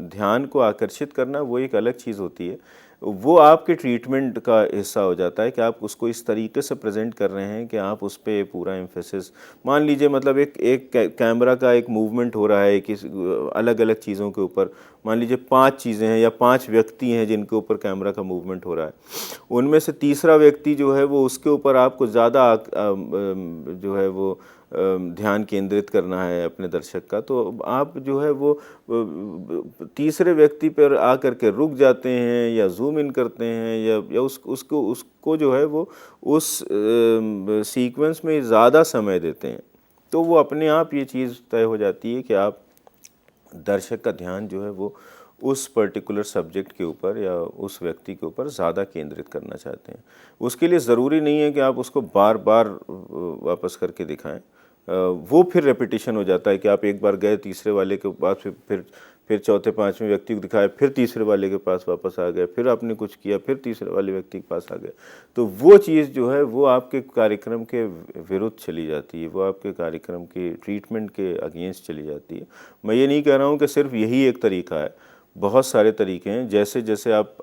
ध्यान को आकर्षित करना, वो एक अलग चीज़ होती है। वो आपके ट्रीटमेंट का हिस्सा हो जाता है कि आप उसको इस तरीके से प्रेजेंट कर रहे हैं कि आप उस पर पूरा एम्फेसिस, मान लीजिए मतलब एक कैमरा का एक मूवमेंट हो रहा है कि अलग अलग चीज़ों के ऊपर, मान लीजिए 5 चीज़ें हैं या 5 व्यक्ति हैं जिनके ऊपर कैमरा का मूवमेंट हो रहा है, उनमें से तीसरा व्यक्ति जो है वो उसके ऊपर आपको ज़्यादा जो है वो ध्यान केंद्रित करना है अपने दर्शक का, तो आप जो है वो तीसरे व्यक्ति पर आकर के रुक जाते हैं या जूम इन करते हैं या उसको जो है वो उस सीक्वेंस में ज़्यादा समय देते हैं, तो वो अपने आप ये चीज़ तय हो जाती है कि आप दर्शक का ध्यान जो है वो उस पर्टिकुलर सब्जेक्ट के ऊपर या उस व्यक्ति के ऊपर ज़्यादा केंद्रित करना चाहते हैं। उसके लिए ज़रूरी नहीं है कि आप उसको बार बार वापस करके दिखाएं, वो फिर रेपिटेशन हो जाता है कि आप एक बार गए तीसरे वाले के पास, फिर चौथे पांचवें व्यक्ति को दिखाया, फिर तीसरे वाले के पास वापस आ गए, फिर आपने कुछ किया, फिर तीसरे वाले व्यक्ति के पास आ गए, तो वो चीज़ जो है वो आपके कार्यक्रम के विरुद्ध चली जाती है, वो आपके कार्यक्रम के ट्रीटमेंट के अगेंस्ट चली जाती है। मैं ये नहीं कह रहा हूँ कि सिर्फ यही एक तरीका है, बहुत सारे तरीके हैं। जैसे जैसे आप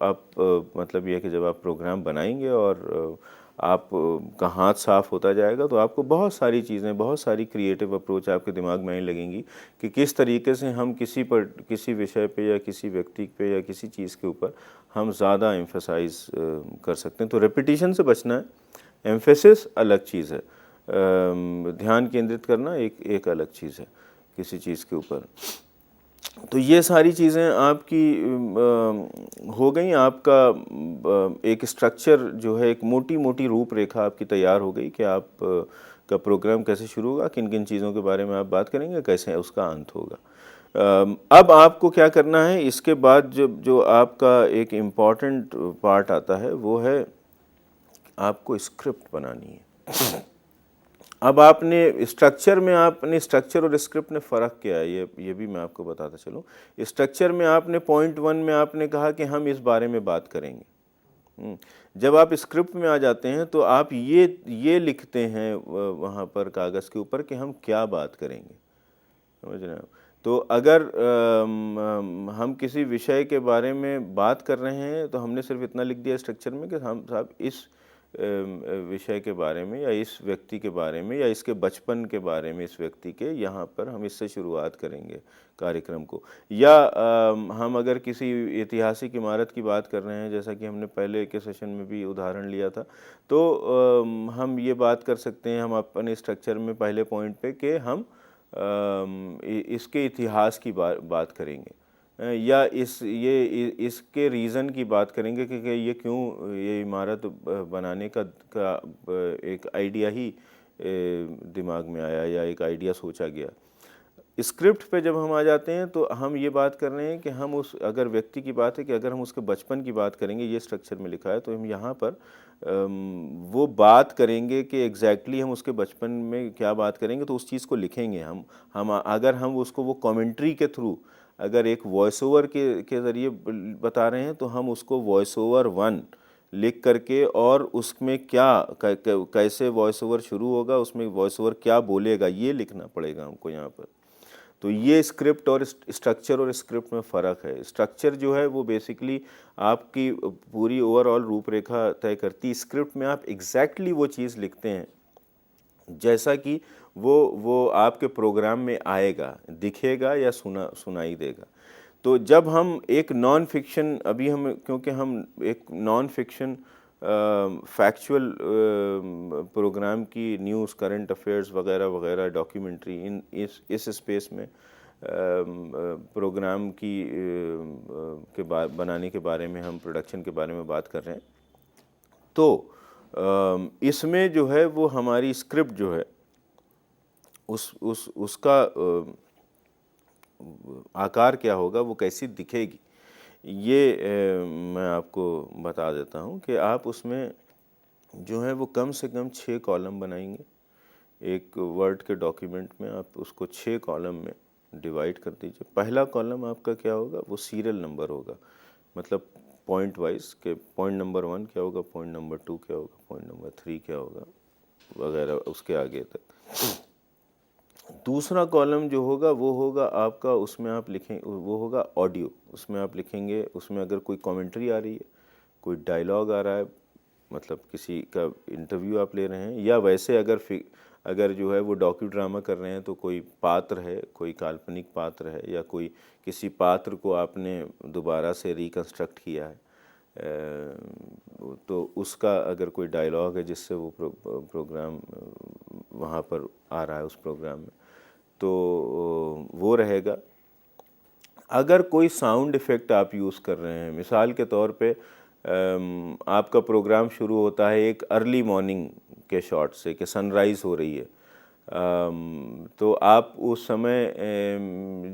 मतलब ये है कि जब आप प्रोग्राम बनाएंगे और आपका हाथ साफ होता जाएगा तो आपको बहुत सारी चीज़ें, बहुत सारी क्रिएटिव अप्रोच आपके दिमाग में आने लगेंगी कि किस तरीके से हम किसी विषय पे या किसी व्यक्ति पे या किसी चीज़ के ऊपर हम ज़्यादा एम्फेसाइज कर सकते हैं। तो रेपिटिशन से बचना है, एम्फेसिस अलग चीज़ है, ध्यान केंद्रित करना एक अलग चीज़ है किसी चीज़ के ऊपर। तो ये सारी चीज़ें आपकी हो गई, आपका एक स्ट्रक्चर जो है, एक मोटी मोटी रूपरेखा आपकी तैयार हो गई कि आप का प्रोग्राम कैसे शुरू होगा, किन किन चीज़ों के बारे में आप बात करेंगे, कैसे उसका अंत होगा। अब आपको क्या करना है, इसके बाद जो आपका एक इम्पॉर्टेंट पार्ट आता है वो है आपको स्क्रिप्ट बनानी है। अब आपने स्ट्रक्चर में, आपने स्ट्रक्चर और स्क्रिप्ट में फ़र्क क्या है ये भी मैं आपको बताता चलूँ। स्ट्रक्चर में आपने पॉइंट 1 में आपने कहा कि हम इस बारे में बात करेंगे। जब आप स्क्रिप्ट में आ जाते हैं तो आप ये लिखते हैं वहाँ पर कागज़ के ऊपर कि हम क्या बात करेंगे, समझ रहे हैं। तो अगर हम किसी विषय के बारे में बात कर रहे हैं तो हमने सिर्फ इतना लिख दिया स्ट्रक्चर में कि हम साहब इस विषय के बारे में या इस व्यक्ति के बारे में या इसके बचपन के बारे में, इस व्यक्ति के, यहाँ पर हम इससे शुरुआत करेंगे कार्यक्रम को। या हम अगर किसी ऐतिहासिक इमारत की बात कर रहे हैं, जैसा कि हमने पहले के सेशन में भी उदाहरण लिया था, तो हम ये बात कर सकते हैं, हम अपने स्ट्रक्चर में पहले पॉइंट पे कि हम इसके इतिहास की बात करेंगे, या इसके रीज़न की बात करेंगे कि ये क्यों ये इमारत बनाने का एक आइडिया ही दिमाग में आया या एक आइडिया सोचा गया। स्क्रिप्ट पे जब हम आ जाते हैं तो हम ये बात कर रहे हैं कि हम उस, अगर व्यक्ति की बात है कि अगर हम उसके बचपन की बात करेंगे, ये स्ट्रक्चर में लिखा है, तो हम यहाँ पर वो बात करेंगे कि एग्जैक्टली हम उसके बचपन में क्या बात करेंगे, तो उस चीज़ को लिखेंगे हम अगर हम उसको वो कमेंट्री के थ्रू, अगर एक वॉइस ओवर के ज़रिए बता रहे हैं, तो हम उसको वॉइस ओवर 1 लिख करके, और उसमें कैसे वॉइस ओवर शुरू होगा, उसमें वॉइस ओवर क्या बोलेगा, ये लिखना पड़ेगा हमको यहाँ पर। तो ये स्क्रिप्ट और स्ट्रक्चर और स्क्रिप्ट में फ़र्क है। स्ट्रक्चर जो है वो बेसिकली आपकी पूरी ओवरऑल रूपरेखा तय करती है। स्क्रिप्ट में आप एग्जैक्टली वो चीज़ लिखते हैं जैसा कि वो आपके प्रोग्राम में आएगा, दिखेगा या सुनाई देगा। तो जब हम एक नॉन फिक्शन, अभी हम, क्योंकि हम एक नॉन फिक्शन फैक्चुअल प्रोग्राम की न्यूज़, करंट अफेयर्स वगैरह वगैरह, डॉक्यूमेंट्री, इस स्पेस में प्रोग्राम की बनाने के बारे में, हम प्रोडक्शन के बारे में बात कर रहे हैं। तो इसमें जो है वो हमारी स्क्रिप्ट जो है उसका आकार क्या होगा, वो कैसी दिखेगी, ये मैं आपको बता देता हूँ कि आप उसमें जो है वो कम से कम 6 कॉलम बनाएंगे। एक वर्ड के डॉक्यूमेंट में आप उसको 6 कॉलम में डिवाइड कर दीजिए। पहला कॉलम आपका क्या होगा, वो सीरियल नंबर होगा, मतलब पॉइंट वाइज के पॉइंट नंबर 1 क्या होगा, पॉइंट नंबर 2 क्या होगा, पॉइंट नंबर 3 क्या होगा, वगैरह उसके आगे तक। दूसरा कॉलम जो होगा वो होगा आपका, उसमें आप लिखें, वो होगा ऑडियो। उसमें आप लिखेंगे, उसमें अगर कोई कमेंट्री आ रही है, कोई डायलॉग आ रहा है, मतलब किसी का इंटरव्यू आप ले रहे हैं, या वैसे अगर जो है वो डॉक्यू ड्रामा कर रहे हैं, तो कोई पात्र है, कोई काल्पनिक पात्र है, या कोई किसी पात्र को आपने दोबारा से रिकन्स्ट्रक्ट किया है, तो उसका अगर कोई डायलॉग है जिससे वो प्रोग्राम वहाँ पर आ रहा है उस प्रोग्राम में, तो वो रहेगा। अगर कोई साउंड इफ़ेक्ट आप यूज़ कर रहे हैं, मिसाल के तौर पे आपका प्रोग्राम शुरू होता है एक अर्ली मॉर्निंग के शॉट से कि सनराइज़ हो रही है, तो आप उस समय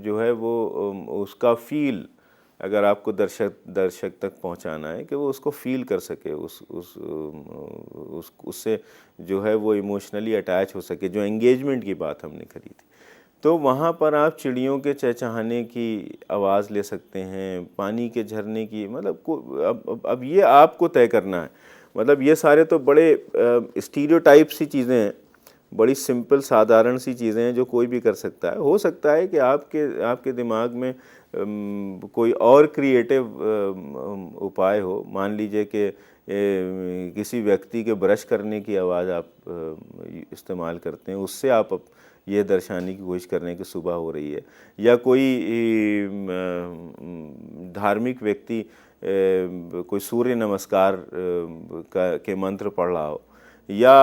जो है वो उसका फील, अगर आपको दर्शक तक पहुंचाना है कि वो उसको फील कर सके, उससे जो है वो इमोशनली अटैच हो सके, जो एंगेजमेंट की बात हमने करी थी, तो वहाँ पर आप चिड़ियों के चहचहाने की आवाज़ ले सकते हैं, पानी के झरने की, मतलब अब ये आपको तय करना है। मतलब ये सारे तो बड़े स्टीरियोटाइप सी चीज़ें हैं, बड़ी सिंपल साधारण सी चीज़ें हैं जो कोई भी कर सकता है। हो सकता है कि आपके दिमाग में कोई और क्रिएटिव उपाय हो। मान लीजिए कि किसी व्यक्ति के ब्रश करने की आवाज़ आप इस्तेमाल करते हैं, उससे आप ये दर्शाने की कोशिश कर रहे हैं कि सुबह हो रही है, या कोई धार्मिक व्यक्ति कोई सूर्य नमस्कार के मंत्र पढ़ रहा हो, या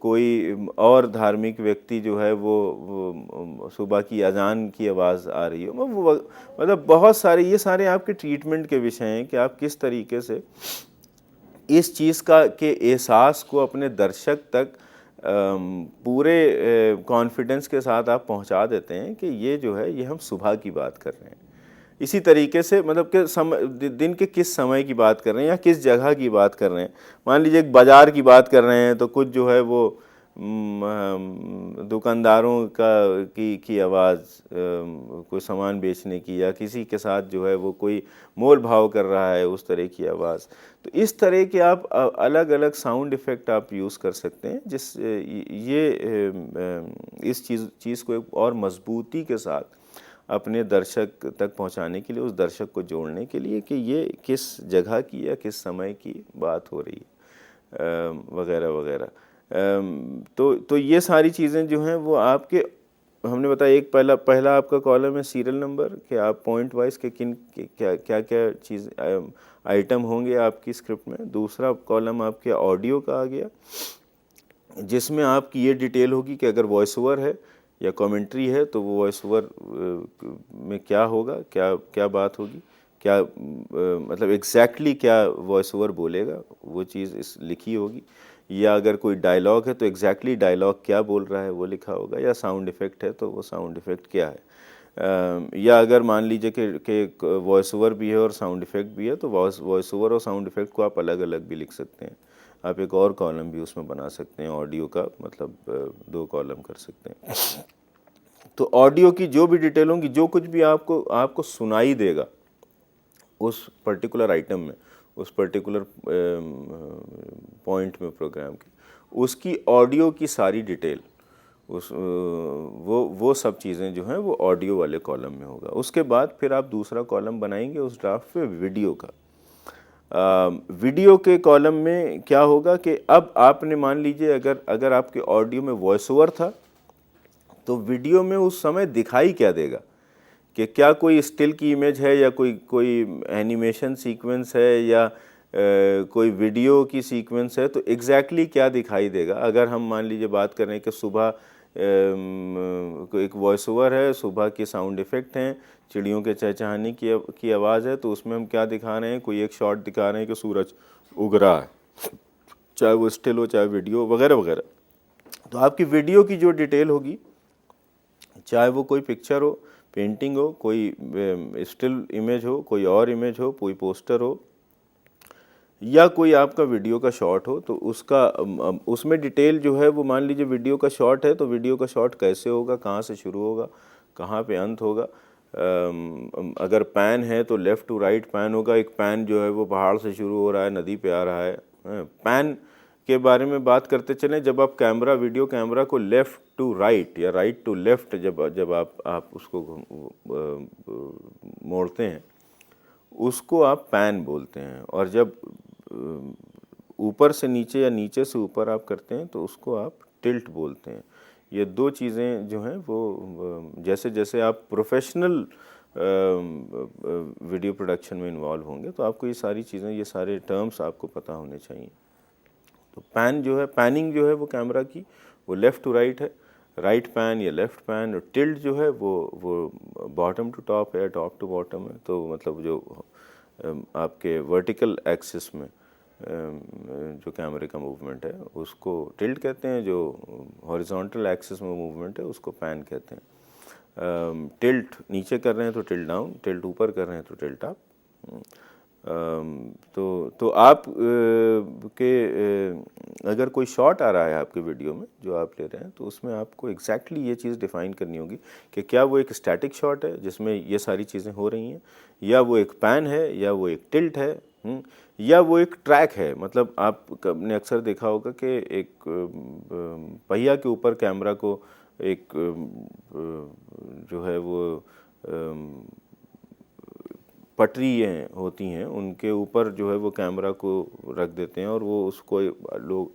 कोई और धार्मिक व्यक्ति जो है वो सुबह की अजान की आवाज़ आ रही हो, मतलब बहुत सारे, ये सारे आपके ट्रीटमेंट के विषय हैं कि आप किस तरीके से इस चीज़ के एहसास को अपने दर्शक तक पूरे कॉन्फिडेंस के साथ आप पहुंचा देते हैं कि ये जो है ये हम सुबह की बात कर रहे हैं। इसी तरीके से मतलब कि दिन के किस समय की बात कर रहे हैं या किस जगह की बात कर रहे हैं। मान लीजिए एक बाज़ार की बात कर रहे हैं, तो कुछ जो है वो दुकानदारों की आवाज़, कोई सामान बेचने की, या किसी के साथ जो है वो कोई मोल भाव कर रहा है, उस तरह की आवाज़। तो इस तरह के आप अलग अलग साउंड इफ़ेक्ट आप यूज़ कर सकते हैं, इस चीज़ को एक और मजबूती के साथ अपने दर्शक तक पहुंचाने के लिए, उस दर्शक को जोड़ने के लिए कि ये किस जगह की या किस समय की बात हो रही है, वगैरह वगैरह। तो ये सारी चीज़ें जो हैं वो आपके, हमने बताया एक पहला आपका कॉलम है सीरियल नंबर, कि आप पॉइंट वाइज के क्या क्या क्या चीज़ आइटम होंगे आपकी स्क्रिप्ट में। दूसरा कॉलम आपके ऑडियो का आ गया, जिसमें आपकी ये डिटेल होगी कि अगर वॉइस ओवर है या कमेंट्री है तो वो वॉइस ओवर में क्या होगा, क्या बात होगी, क्या मतलब एग्जैक्टली क्या वॉइस ओवर बोलेगा, वो चीज़ इस लिखी होगी। या अगर कोई डायलॉग है तो एग्जैक्टली डायलॉग क्या बोल रहा है वो लिखा होगा। या साउंड इफ़ेक्ट है तो वो साउंड इफ़ेक्ट क्या है। या अगर मान लीजिए कि वॉइस ओवर भी है और साउंड इफ़ेक्ट भी है, तो वॉइस ओवर और साउंड इफ़ेक्ट को आप अलग अलग भी लिख सकते हैं। आप एक और कॉलम भी उसमें बना सकते हैं, ऑडियो का मतलब 2 कॉलम कर सकते हैं। तो ऑडियो की जो भी डिटेल होंगी, जो कुछ भी आपको सुनाई देगा उस पर्टिकुलर आइटम में, उस पर्टिकुलर पॉइंट में प्रोग्राम की, उसकी ऑडियो की सारी डिटेल, वो सब चीज़ें जो हैं वो ऑडियो वाले कॉलम में होगा। उसके बाद फिर आप दूसरा कॉलम बनाएंगे उस ड्राफ्ट पे वीडियो का। वीडियो के कॉलम में क्या होगा कि अब आपने मान लीजिए अगर आपके ऑडियो में वॉइस ओवर था, तो वीडियो में उस समय दिखाई क्या देगा, कि क्या कोई स्टिल की इमेज है या कोई एनिमेशन सीक्वेंस है या कोई वीडियो की सीक्वेंस है, तो एग्जैक्टली क्या दिखाई देगा। अगर हम मान लीजिए बात करें कि सुबह एक वॉइस ओवर है, सुबह के साउंड इफ़ेक्ट हैं, चिड़ियों के चहचहाने की आवाज़ है, तो उसमें हम क्या दिखा रहे हैं, कोई एक शॉट दिखा रहे हैं कि सूरज उग रहा है, चाहे वो स्टिल हो चाहे वीडियो वगैरह वगैरह। तो आपकी वीडियो की जो डिटेल होगी, चाहे वो कोई पिक्चर हो, पेंटिंग हो, कोई स्टिल इमेज हो, कोई और इमेज हो, कोई पोस्टर हो, या कोई आपका वीडियो का शॉट हो, तो उसमें डिटेल जो है वो, मान लीजिए वीडियो का शॉट है तो वीडियो का शॉट कैसे होगा, कहाँ से शुरू होगा, कहाँ पे अंत होगा। अगर पैन है तो लेफ़्ट टू राइट पैन होगा। एक पैन जो है वो पहाड़ से शुरू हो रहा है, नदी पे आ रहा है। पैन के बारे में बात करते चलें, जब आप वीडियो कैमरा को लेफ़्ट टू राइट या राइट टू लेफ़्ट जब आप उसको मोड़ते हैं, उसको आप पैन बोलते हैं। और जब ऊपर से नीचे या नीचे से ऊपर आप करते हैं तो उसको आप टिल्ट बोलते हैं। ये 2 चीज़ें जो हैं वो, जैसे जैसे आप प्रोफेशनल वीडियो प्रोडक्शन में इन्वॉल्व होंगे तो आपको ये सारी चीज़ें, ये सारे टर्म्स आपको पता होने चाहिए। तो पैन जो है, पैनिंग जो है वो कैमरा की, वो लेफ़्ट टू राइट है, राइट पैन या लेफ़्ट पैन। और टिल्ट जो है वो बॉटम टू टॉप है, टॉप टू बॉटम है। तो मतलब जो आपके वर्टिकल एक्सिस में जो कैमरे का मूवमेंट है उसको टिल्ट कहते हैं, जो हॉरिजॉन्टल एक्सिस में मूवमेंट है उसको पैन कहते हैं। टिल्ट नीचे कर रहे हैं तो टिल्ट डाउन, टिल्ट ऊपर कर रहे हैं तो टिल्ट अप। तो आप अगर कोई शॉट आ रहा है आपके वीडियो में जो आप ले रहे हैं, तो उसमें आपको एग्जैक्टली ये चीज़ डिफ़ाइन करनी होगी कि क्या वो एक स्टैटिक शॉट है जिसमें ये सारी चीज़ें हो रही हैं, या वो एक पैन है, या वो एक टिल्ट है, या वो एक ट्रैक है। मतलब आपने अक्सर देखा होगा कि एक पहिया के ऊपर कैमरा को एक जो है वो पटरियाँ होती हैं, उनके ऊपर जो है वो कैमरा को रख देते हैं और वो उसको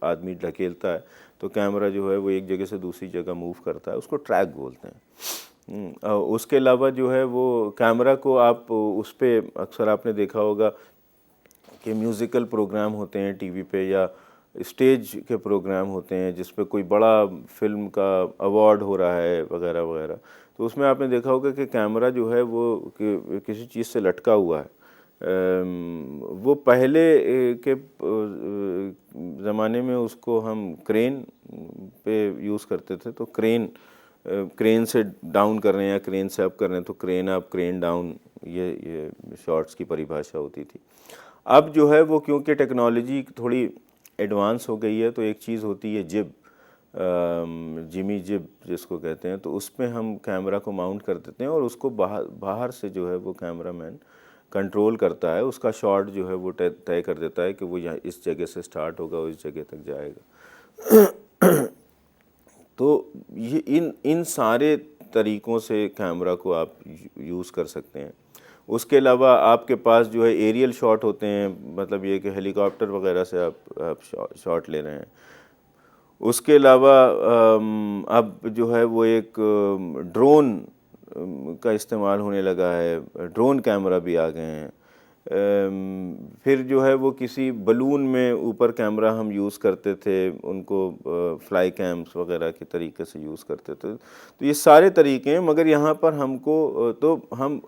आदमी ढकेलता है तो कैमरा जो है वो एक जगह से दूसरी जगह मूव करता है, उसको ट्रैक बोलते हैं। उसके अलावा जो है वो कैमरा को आप उस पर अक्सर आपने देखा होगा कि म्यूज़िकल प्रोग्राम होते हैं टीवी पे, या स्टेज के प्रोग्राम होते हैं जिस पे कोई बड़ा फिल्म का अवार्ड हो रहा है वगैरह वगैरह, तो उसमें आपने देखा होगा कि कैमरा जो है वो किसी चीज़ से लटका हुआ है। वो पहले के ज़माने में उसको हम क्रेन पे यूज़ करते थे, तो क्रेन से डाउन कर रहे हैं या क्रेन से अप कर रहे हैं तो क्रेन अप, क्रेन डाउन, ये शॉट्स की परिभाषा होती थी। अब जो है वो क्योंकि टेक्नोलॉजी थोड़ी एडवांस हो गई है, तो एक चीज़ होती है जिब, जिमी जिब जिसको कहते हैं, तो उस पर हम कैमरा को माउंट कर देते हैं और उसको बाहर से जो है वो कैमरामैन कंट्रोल करता है, उसका शॉट जो है वो तय कर देता है कि वो यहाँ इस जगह से स्टार्ट होगा, उस जगह तक जाएगा। तो ये इन सारे तरीक़ों से कैमरा को आप यूज़ कर सकते हैं। उसके अलावा आपके पास जो है एरियल शॉट होते हैं, मतलब ये कि हेलीकॉप्टर वगैरह से आप शॉट ले रहे हैं। उसके अलावा अब जो है वो एक ड्रोन का इस्तेमाल होने लगा है, ड्रोन कैमरा भी आ गए हैं। फिर जो है वो किसी बलून में ऊपर कैमरा हम यूज़ करते थे, उनको फ्लाई कैम्स वगैरह के तरीके से यूज़ करते थे। तो ये सारे तरीके हैं, मगर यहाँ पर हमको तो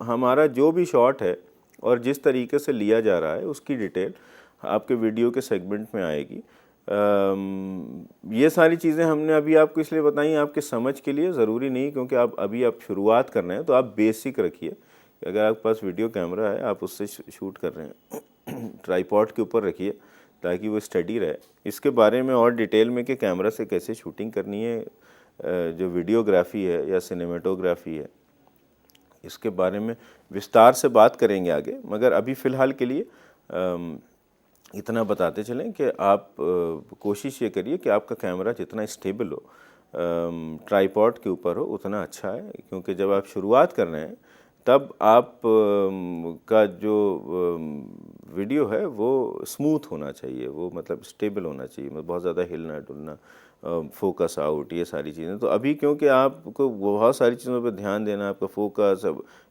हमारा जो भी शॉट है और जिस तरीके से लिया जा रहा है उसकी डिटेल आपके वीडियो के सेगमेंट में आएगी। ये सारी चीज़ें हमने अभी आपको इसलिए बताई आपके समझ के लिए, ज़रूरी नहीं, क्योंकि आप शुरुआत कर रहे हैं तो आप बेसिक रखिए। अगर आपके पास वीडियो कैमरा है, आप उससे शूट कर रहे हैं, ट्राइपॉड के ऊपर रखिए ताकि वो स्टडी रहे। इसके बारे में और डिटेल में कि कैमरा से कैसे शूटिंग करनी है, जो वीडियोग्राफी है या सिनेमेटोग्राफी है, इसके बारे में विस्तार से बात करेंगे आगे। मगर अभी फ़िलहाल के लिए इतना बताते चलें कि आप कोशिश ये करिए कि आपका कैमरा जितना स्टेबल हो, ट्राइपॉड के ऊपर हो, उतना अच्छा है। क्योंकि जब आप शुरुआत कर रहे हैं तब आप का जो वीडियो है वो स्मूथ होना चाहिए, वो मतलब स्टेबल होना चाहिए, मतलब बहुत ज़्यादा हिलना डुलना, फोकस आउट, ये सारी चीज़ें। तो अभी क्योंकि आपको बहुत सारी चीज़ों पर ध्यान देना, आपका फोकस,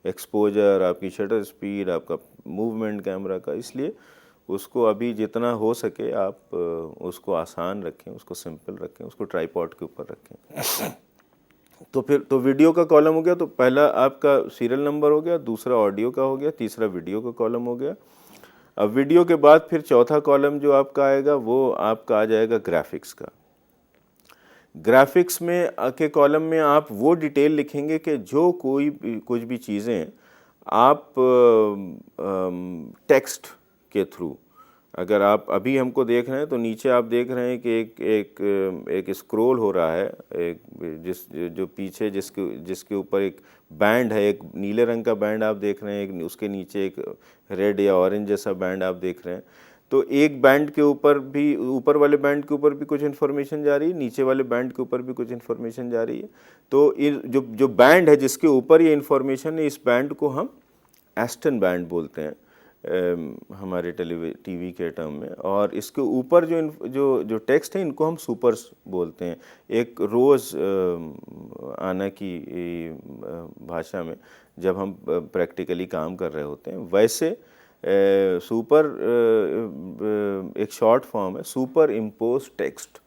एक्सपोजर, आपकी शटर स्पीड, आपका मूवमेंट कैमरा का, इसलिए उसको अभी जितना हो सके आप उसको आसान रखें, उसको सिंपल रखें, उसको ट्राइपॉड के ऊपर रखें। तो फिर तो वीडियो का कॉलम हो गया, तो पहला आपका सीरियल नंबर हो गया, दूसरा ऑडियो का हो गया, तीसरा वीडियो का कॉलम हो गया। अब वीडियो के बाद फिर चौथा कॉलम जो आपका आएगा वो आपका आ जाएगा ग्राफिक्स का। ग्राफिक्स में के कॉलम में आप वो डिटेल लिखेंगे कि जो कुछ भी चीज़ें आप टेक्स्ट के थ्रू, अगर आप अभी हमको देख रहे हैं तो नीचे आप देख रहे हैं कि एक स्क्रॉल हो रहा है, जो पीछे जिसके ऊपर एक बैंड है, एक नीले रंग का बैंड आप देख रहे हैं, एक उसके नीचे एक रेड या ऑरेंज जैसा बैंड आप देख रहे हैं। तो एक बैंड के ऊपर भी, ऊपर वाले बैंड के ऊपर भी कुछ इन्फॉर्मेशन जा रही है, नीचे वाले बैंड के ऊपर भी कुछ इन्फॉर्मेशन जा रही है। तो जो बैंड है जिसके ऊपर ये इन्फॉर्मेशन है, इस बैंड को हम एस्टन बैंड बोलते हैं हमारे टीवी के टर्म में। और इसके ऊपर जो टेक्स्ट है, इनको हम सुपर्स बोलते हैं। एक रोज़ आना की भाषा में जब हम प्रैक्टिकली काम कर रहे होते हैं, वैसे सुपर एक शॉर्ट फॉर्म है, सुपर इम्पोज टेक्स्ट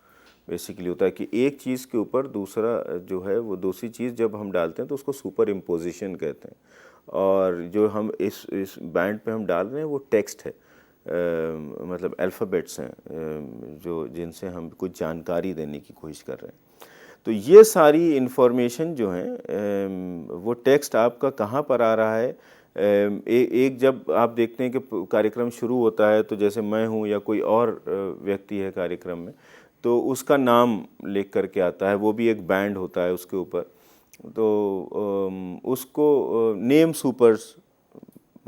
बेसिकली होता है कि एक चीज़ के ऊपर दूसरा जो है वो दूसरी चीज़ जब हम डालते हैं तो उसको सुपर इम्पोजिशन कहते हैं। और जो हम इस बैंड पे हम डाल रहे हैं वो टेक्स्ट है, मतलब अल्फ़ाबेट्स हैं जो जिनसे हम कुछ जानकारी देने की कोशिश कर रहे हैं। तो ये सारी इन्फॉर्मेशन जो है वो टेक्स्ट आपका कहाँ पर आ रहा है। एक जब आप देखते हैं कि कार्यक्रम शुरू होता है, तो जैसे मैं हूँ या कोई और व्यक्ति है कार्यक्रम में, तो उसका नाम लिख करके आता है, वो भी एक बैंड होता है उसके ऊपर। तो उसको नेम सुपर्स,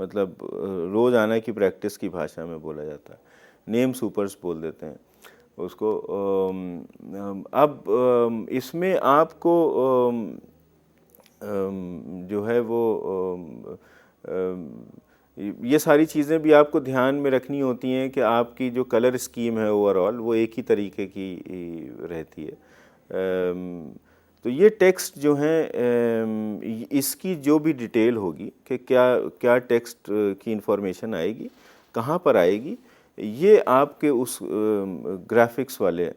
मतलब रोज़ाना की प्रैक्टिस की भाषा में बोला जाता है, नेम सुपर्स बोल देते हैं उसको। अब इसमें आपको जो है वो ये सारी चीज़ें भी आपको ध्यान में रखनी होती हैं कि आपकी जो कलर स्कीम है ओवरऑल वो एक ही तरीके की रहती है। तो ये टेक्स्ट जो हैं, इसकी जो भी डिटेल होगी कि क्या टेक्स्ट की इन्फॉर्मेशन आएगी, कहाँ पर आएगी, ये आपके उस ग्राफिक्स वाले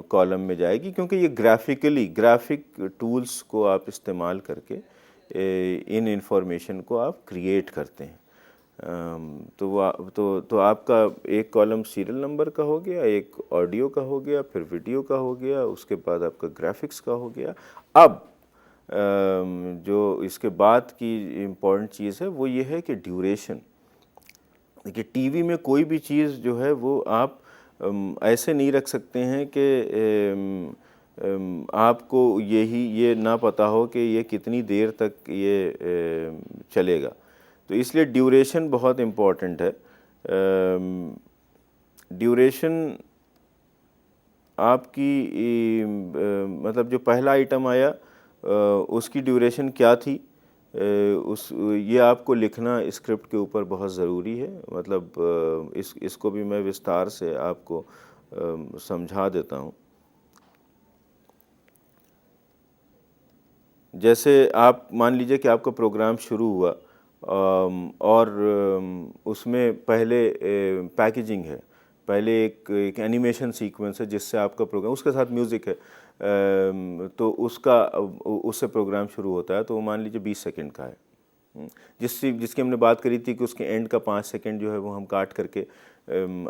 कॉलम में जाएगी। क्योंकि ये ग्राफिक टूल्स को आप इस्तेमाल करके इन इन्फॉर्मेशन को आप क्रिएट करते हैं। तो आपका एक कॉलम सीरियल नंबर का हो गया, एक ऑडियो का हो गया, फिर वीडियो का हो गया, उसके बाद आपका ग्राफिक्स का हो गया। अब जो इसके बाद की इम्पॉर्टेंट चीज़ है वो ये है कि ड्यूरेशन। देखिए, टीवी में कोई भी चीज़ जो है वो आप ऐसे नहीं रख सकते हैं कि आपको ये ना पता हो कि ये कितनी देर तक ये चलेगा। तो इसलिए ड्यूरेशन बहुत इम्पॉर्टेंट है। ड्यूरेशन आपकी मतलब जो पहला आइटम आया उसकी ड्यूरेशन क्या थी, उस ये आपको लिखना स्क्रिप्ट के ऊपर बहुत ज़रूरी है। मतलब इसको भी मैं विस्तार से आपको समझा देता हूँ। जैसे आप मान लीजिए कि आपका प्रोग्राम शुरू हुआ और उसमें पहले पैकेजिंग है, पहले एक एनिमेशन सीक्वेंस है जिससे आपका प्रोग्राम, उसके साथ म्यूज़िक है, तो उससे प्रोग्राम शुरू होता है। तो वो मान लीजिए 20 सेकंड का है, जिसकी हमने बात करी थी कि उसके एंड का 5 सेकंड जो है वो हम काट करके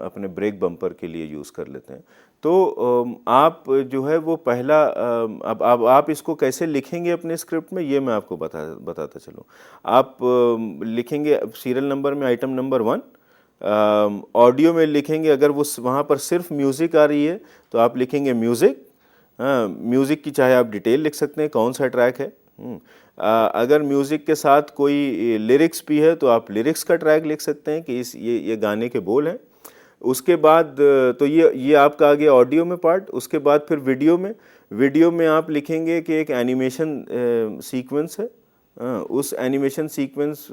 अपने ब्रेक बम्पर के लिए यूज़ कर लेते हैं। तो आप जो है वो पहला, अब आप इसको कैसे लिखेंगे अपने स्क्रिप्ट में, ये मैं आपको बताता चलूँ। आप लिखेंगे सीरियल नंबर में आइटम नंबर 1, ऑडियो में लिखेंगे, अगर वो वहाँ पर सिर्फ म्यूज़िक आ रही है तो आप लिखेंगे म्यूज़िक। हाँ, म्यूज़िक की चाहे आप डिटेल लिख सकते हैं कौन सा ट्रैक है। अगर म्यूज़िक के साथ कोई लिरिक्स भी है तो आप लिरिक्स का ट्रैक लिख सकते हैं कि ये गाने के बोल हैं। उसके बाद तो ये आपका आ गया ऑडियो में पार्ट। उसके बाद फिर वीडियो में आप लिखेंगे कि एक एनिमेशन सीक्वेंस है। उस एनिमेशन सीक्वेंस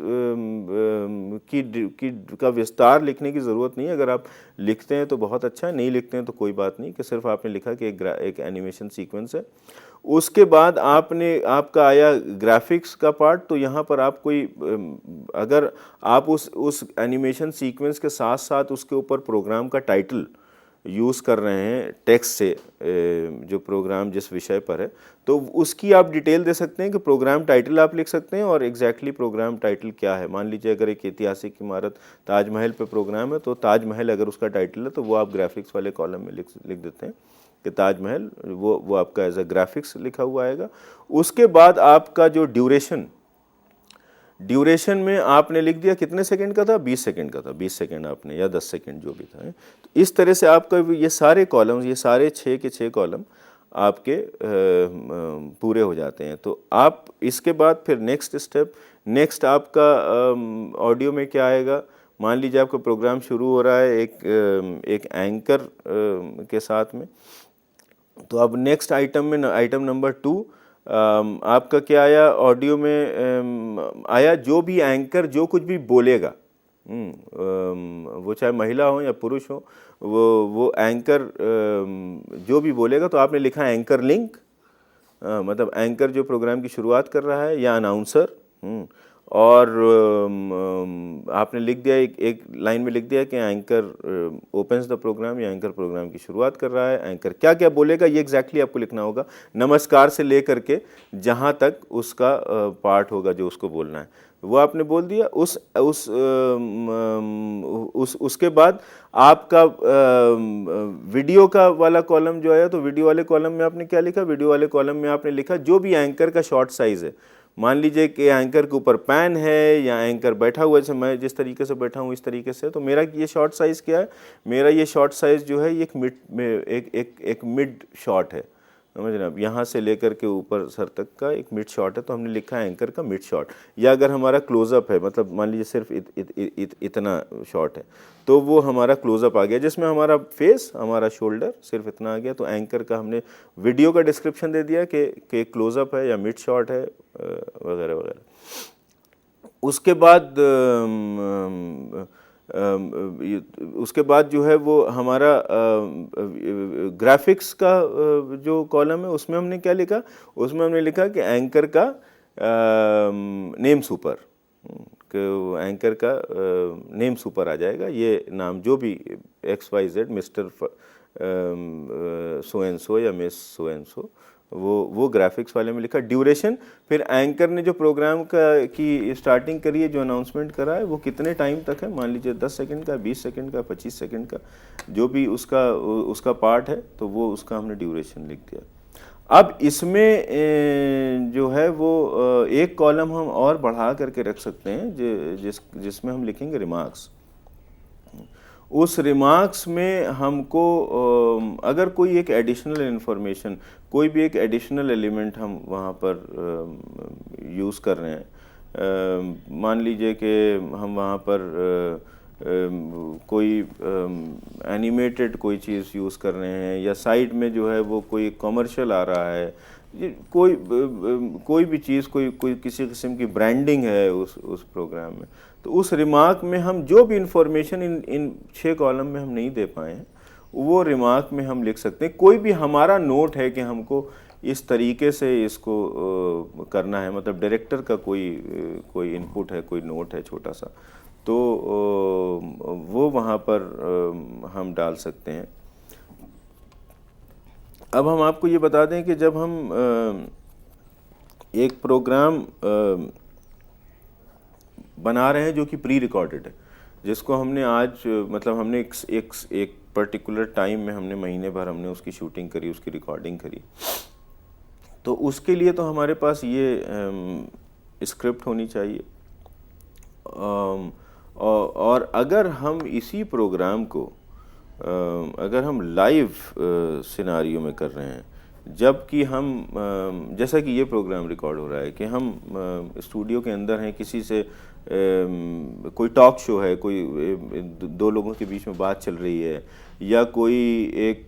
का विस्तार लिखने की ज़रूरत नहीं है। अगर आप लिखते हैं तो बहुत अच्छा है, नहीं लिखते हैं तो कोई बात नहीं, कि सिर्फ आपने लिखा कि एक एनिमेशन सीक्वेंस है। उसके बाद आपका आया ग्राफिक्स का पार्ट। तो यहाँ पर आप अगर आप उस एनिमेशन सीक्वेंस के साथ साथ उसके ऊपर प्रोग्राम का टाइटल यूज़ कर रहे हैं टेक्स्ट से, जो प्रोग्राम जिस विषय पर है, तो उसकी आप डिटेल दे सकते हैं कि प्रोग्राम टाइटल आप लिख सकते हैं और एग्जैक्टली प्रोग्राम टाइटल क्या है। मान लीजिए अगर एक ऐतिहासिक इमारत ताजमहल पे प्रोग्राम है तो ताजमहल अगर उसका टाइटल है तो वो आप ग्राफिक्स वाले कॉलम में लिख देते हैं कि ताजमहल, वो आपका एज अ ग्राफिक्स लिखा हुआ आएगा। उसके बाद आपका जो ड्यूरेशन में आपने लिख दिया कितने सेकंड का था, 20 सेकंड का था, 20 सेकंड आपने, या 10 सेकंड जो भी था। तो इस तरह से आपका ये सारे कॉलम्स, ये सारे 6 के 6 कॉलम आपके पूरे हो जाते हैं। तो आप इसके बाद फिर नेक्स्ट आपका ऑडियो में क्या आएगा। मान लीजिए आपका प्रोग्राम शुरू हो रहा है एक एंकर के साथ में, तो अब नेक्स्ट आइटम नंबर 2 आपका क्या आया, ऑडियो में आया जो भी एंकर जो कुछ भी बोलेगा, वो चाहे महिला हो या पुरुष हो, वो एंकर जो भी बोलेगा तो आपने लिखा एंकर लिंक, मतलब एंकर जो प्रोग्राम की शुरुआत कर रहा है, या अनाउंसर। और आपने लिख दिया एक लाइन में लिख दिया कि एंकर ओपन्स द प्रोग्राम, या एंकर प्रोग्राम की शुरुआत कर रहा है। एंकर क्या क्या बोलेगा ये एग्जैक्टली आपको लिखना होगा, नमस्कार से लेकर के जहाँ तक उसका पार्ट होगा जो उसको बोलना है वो आपने बोल दिया। उसके बाद आपका वीडियो का वाला कॉलम जो आया, तो वीडियो वाले कॉलम में आपने क्या लिखा, वीडियो वाले कॉलम में आपने लिखा जो भी एंकर का शॉर्ट साइज़ है। मान लीजिए कि एंकर के ऊपर पैन है या एंकर बैठा हुआ है, जैसे मैं जिस तरीके से बैठा हूँ इस तरीके से, तो मेरा ये शॉर्ट साइज़ क्या है, मेरा ये शॉर्ट साइज़ जो है एक मिड शॉट है, समझ रहे हैं आप, यहाँ से लेकर के ऊपर सर तक का एक मिड शॉट है, तो हमने लिखा है एंकर का मिड शॉट। या अगर हमारा क्लोज़अप है, मतलब मान लीजिए सिर्फ इतना शॉट है, तो वो हमारा क्लोज़अप आ गया जिसमें हमारा फेस, हमारा शोल्डर सिर्फ इतना आ गया। तो एंकर का हमने वीडियो का डिस्क्रिप्शन दे दिया कि क्लोज़अप है या मिड शॉट है, वगैरह वगैरह। उसके बाद जो है वो हमारा ग्राफिक्स का जो कॉलम है उसमें हमने क्या लिखा, उसमें हमने लिखा कि एंकर का नेम सुपर, एंकर का नेम सुपर आ जाएगा। ये नाम जो भी XYZ, mister so and so या मिस सो एंड सो, वो ग्राफिक्स वाले में लिखा। ड्यूरेशन, फिर एंकर ने जो प्रोग्राम की स्टार्टिंग करी है, जो अनाउंसमेंट करा है, वो कितने टाइम तक है, मान लीजिए 10 सेकंड का, 20 सेकंड का, 25 सेकंड का, जो भी उसका पार्ट है, तो वो उसका हमने ड्यूरेशन लिख दिया। अब इसमें जो है वो एक कॉलम हम और बढ़ा करके रख सकते हैं जिसमें हम लिखेंगे रिमार्क्स। उस रिमार्क्स में हमको अगर कोई एक एडिशनल इन्फॉर्मेशन, कोई भी एक एडिशनल एलिमेंट हम वहाँ पर यूज़ कर रहे हैं, मान लीजिए कि हम वहाँ पर कोई एनिमेटेड कोई चीज़ यूज़ कर रहे हैं, या साइड में जो है वो कोई कमर्शियल आ रहा है, कोई भी चीज़, कोई किसी किस्म की ब्रांडिंग है उस प्रोग्राम में, तो उस रिमार्क में हम जो भी इंफॉर्मेशन इन 6 कॉलम में हम नहीं दे पाए हैं, वो रिमार्क में हम लिख सकते हैं। कोई भी हमारा नोट है कि हमको इस तरीके से इसको करना है, मतलब डायरेक्टर का कोई इनपुट है, कोई नोट है छोटा सा, तो वो वहाँ पर हम डाल सकते हैं। अब हम आपको ये बता दें कि जब हम एक प्रोग्राम बना रहे हैं जो कि प्री रिकॉर्डेड है, जिसको हमने आज मतलब हमने एक पर्टिकुलर टाइम में हमने महीने भर हमने उसकी शूटिंग करी, उसकी रिकॉर्डिंग करी, तो उसके लिए तो हमारे पास ये स्क्रिप्ट होनी चाहिए। और अगर हम इसी प्रोग्राम को अगर हम लाइव सिनारियो में कर रहे हैं, जबकि हम जैसा कि ये प्रोग्राम रिकॉर्ड हो रहा है कि हम स्टूडियो के अंदर हैं, किसी से कोई टॉक शो है, कोई 2 लोगों के बीच में बात चल रही है, या कोई एक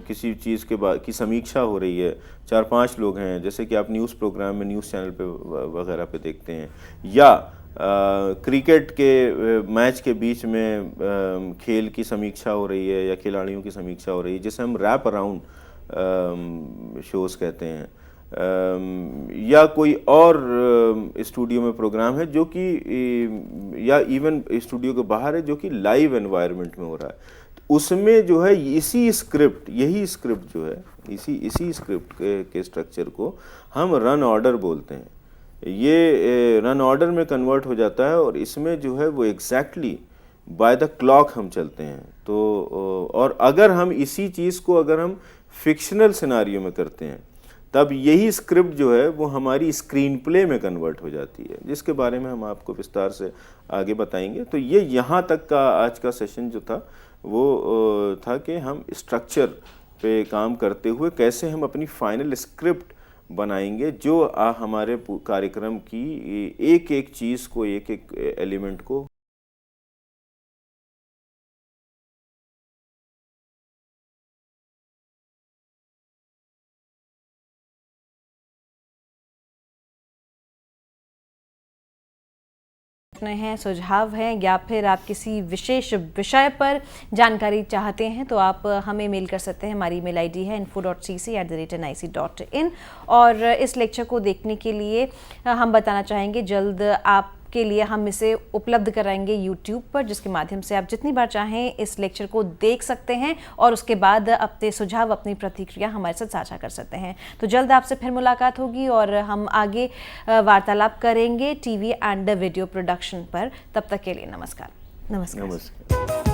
किसी चीज़ की समीक्षा हो रही है, 4-5 लोग हैं, जैसे कि आप न्यूज़ प्रोग्राम में न्यूज़ चैनल पे वगैरह पे देखते हैं, या क्रिकेट के मैच के बीच में खेल की समीक्षा हो रही है या खिलाड़ियों की समीक्षा हो रही है, जिसे हम रैप अराउंड शोज़ कहते हैं, या कोई और स्टूडियो में प्रोग्राम है जो कि या इवन स्टूडियो के बाहर है जो कि लाइव एनवायरनमेंट में हो रहा है, तो उसमें जो है यही स्क्रिप्ट जो है, इसी स्क्रिप्ट के स्ट्रक्चर को हम रन ऑर्डर बोलते हैं। ये रन ऑर्डर में कन्वर्ट हो जाता है और इसमें जो है वो एग्जैक्टली बाय द क्लॉक हम चलते हैं। तो और अगर हम इसी चीज़ को अगर हम फिक्शनल सिनारियो में करते हैं, तब यही स्क्रिप्ट जो है वो हमारी स्क्रीन प्ले में कन्वर्ट हो जाती है, जिसके बारे में हम आपको विस्तार से आगे बताएंगे। तो ये यहाँ तक का आज का सेशन जो था वो था कि हम स्ट्रक्चर पे काम करते हुए कैसे हम अपनी फाइनल स्क्रिप्ट बनाएंगे जो हमारे कार्यक्रम की एक एक चीज़ को, एक एक एलिमेंट को हैं, सुझाव हैं, या फिर आप किसी विशेष विषय पर जानकारी चाहते हैं तो आप हमें मेल कर सकते हैं। हमारी ईमेल आईडी है info.cc@nic.in। और इस लेक्चर को देखने के लिए हम बताना चाहेंगे जल्द आपके लिए हम इसे उपलब्ध कराएंगे यूट्यूब पर, जिसके माध्यम से आप जितनी बार चाहें इस लेक्चर को देख सकते हैं और उसके बाद अपने सुझाव, अपनी प्रतिक्रिया हमारे साथ साझा कर सकते हैं। तो जल्द आपसे फिर मुलाकात होगी और हम आगे वार्तालाप करेंगे टीवी एंड वीडियो प्रोडक्शन पर। तब तक के लिए नमस्कार। नमस्कार।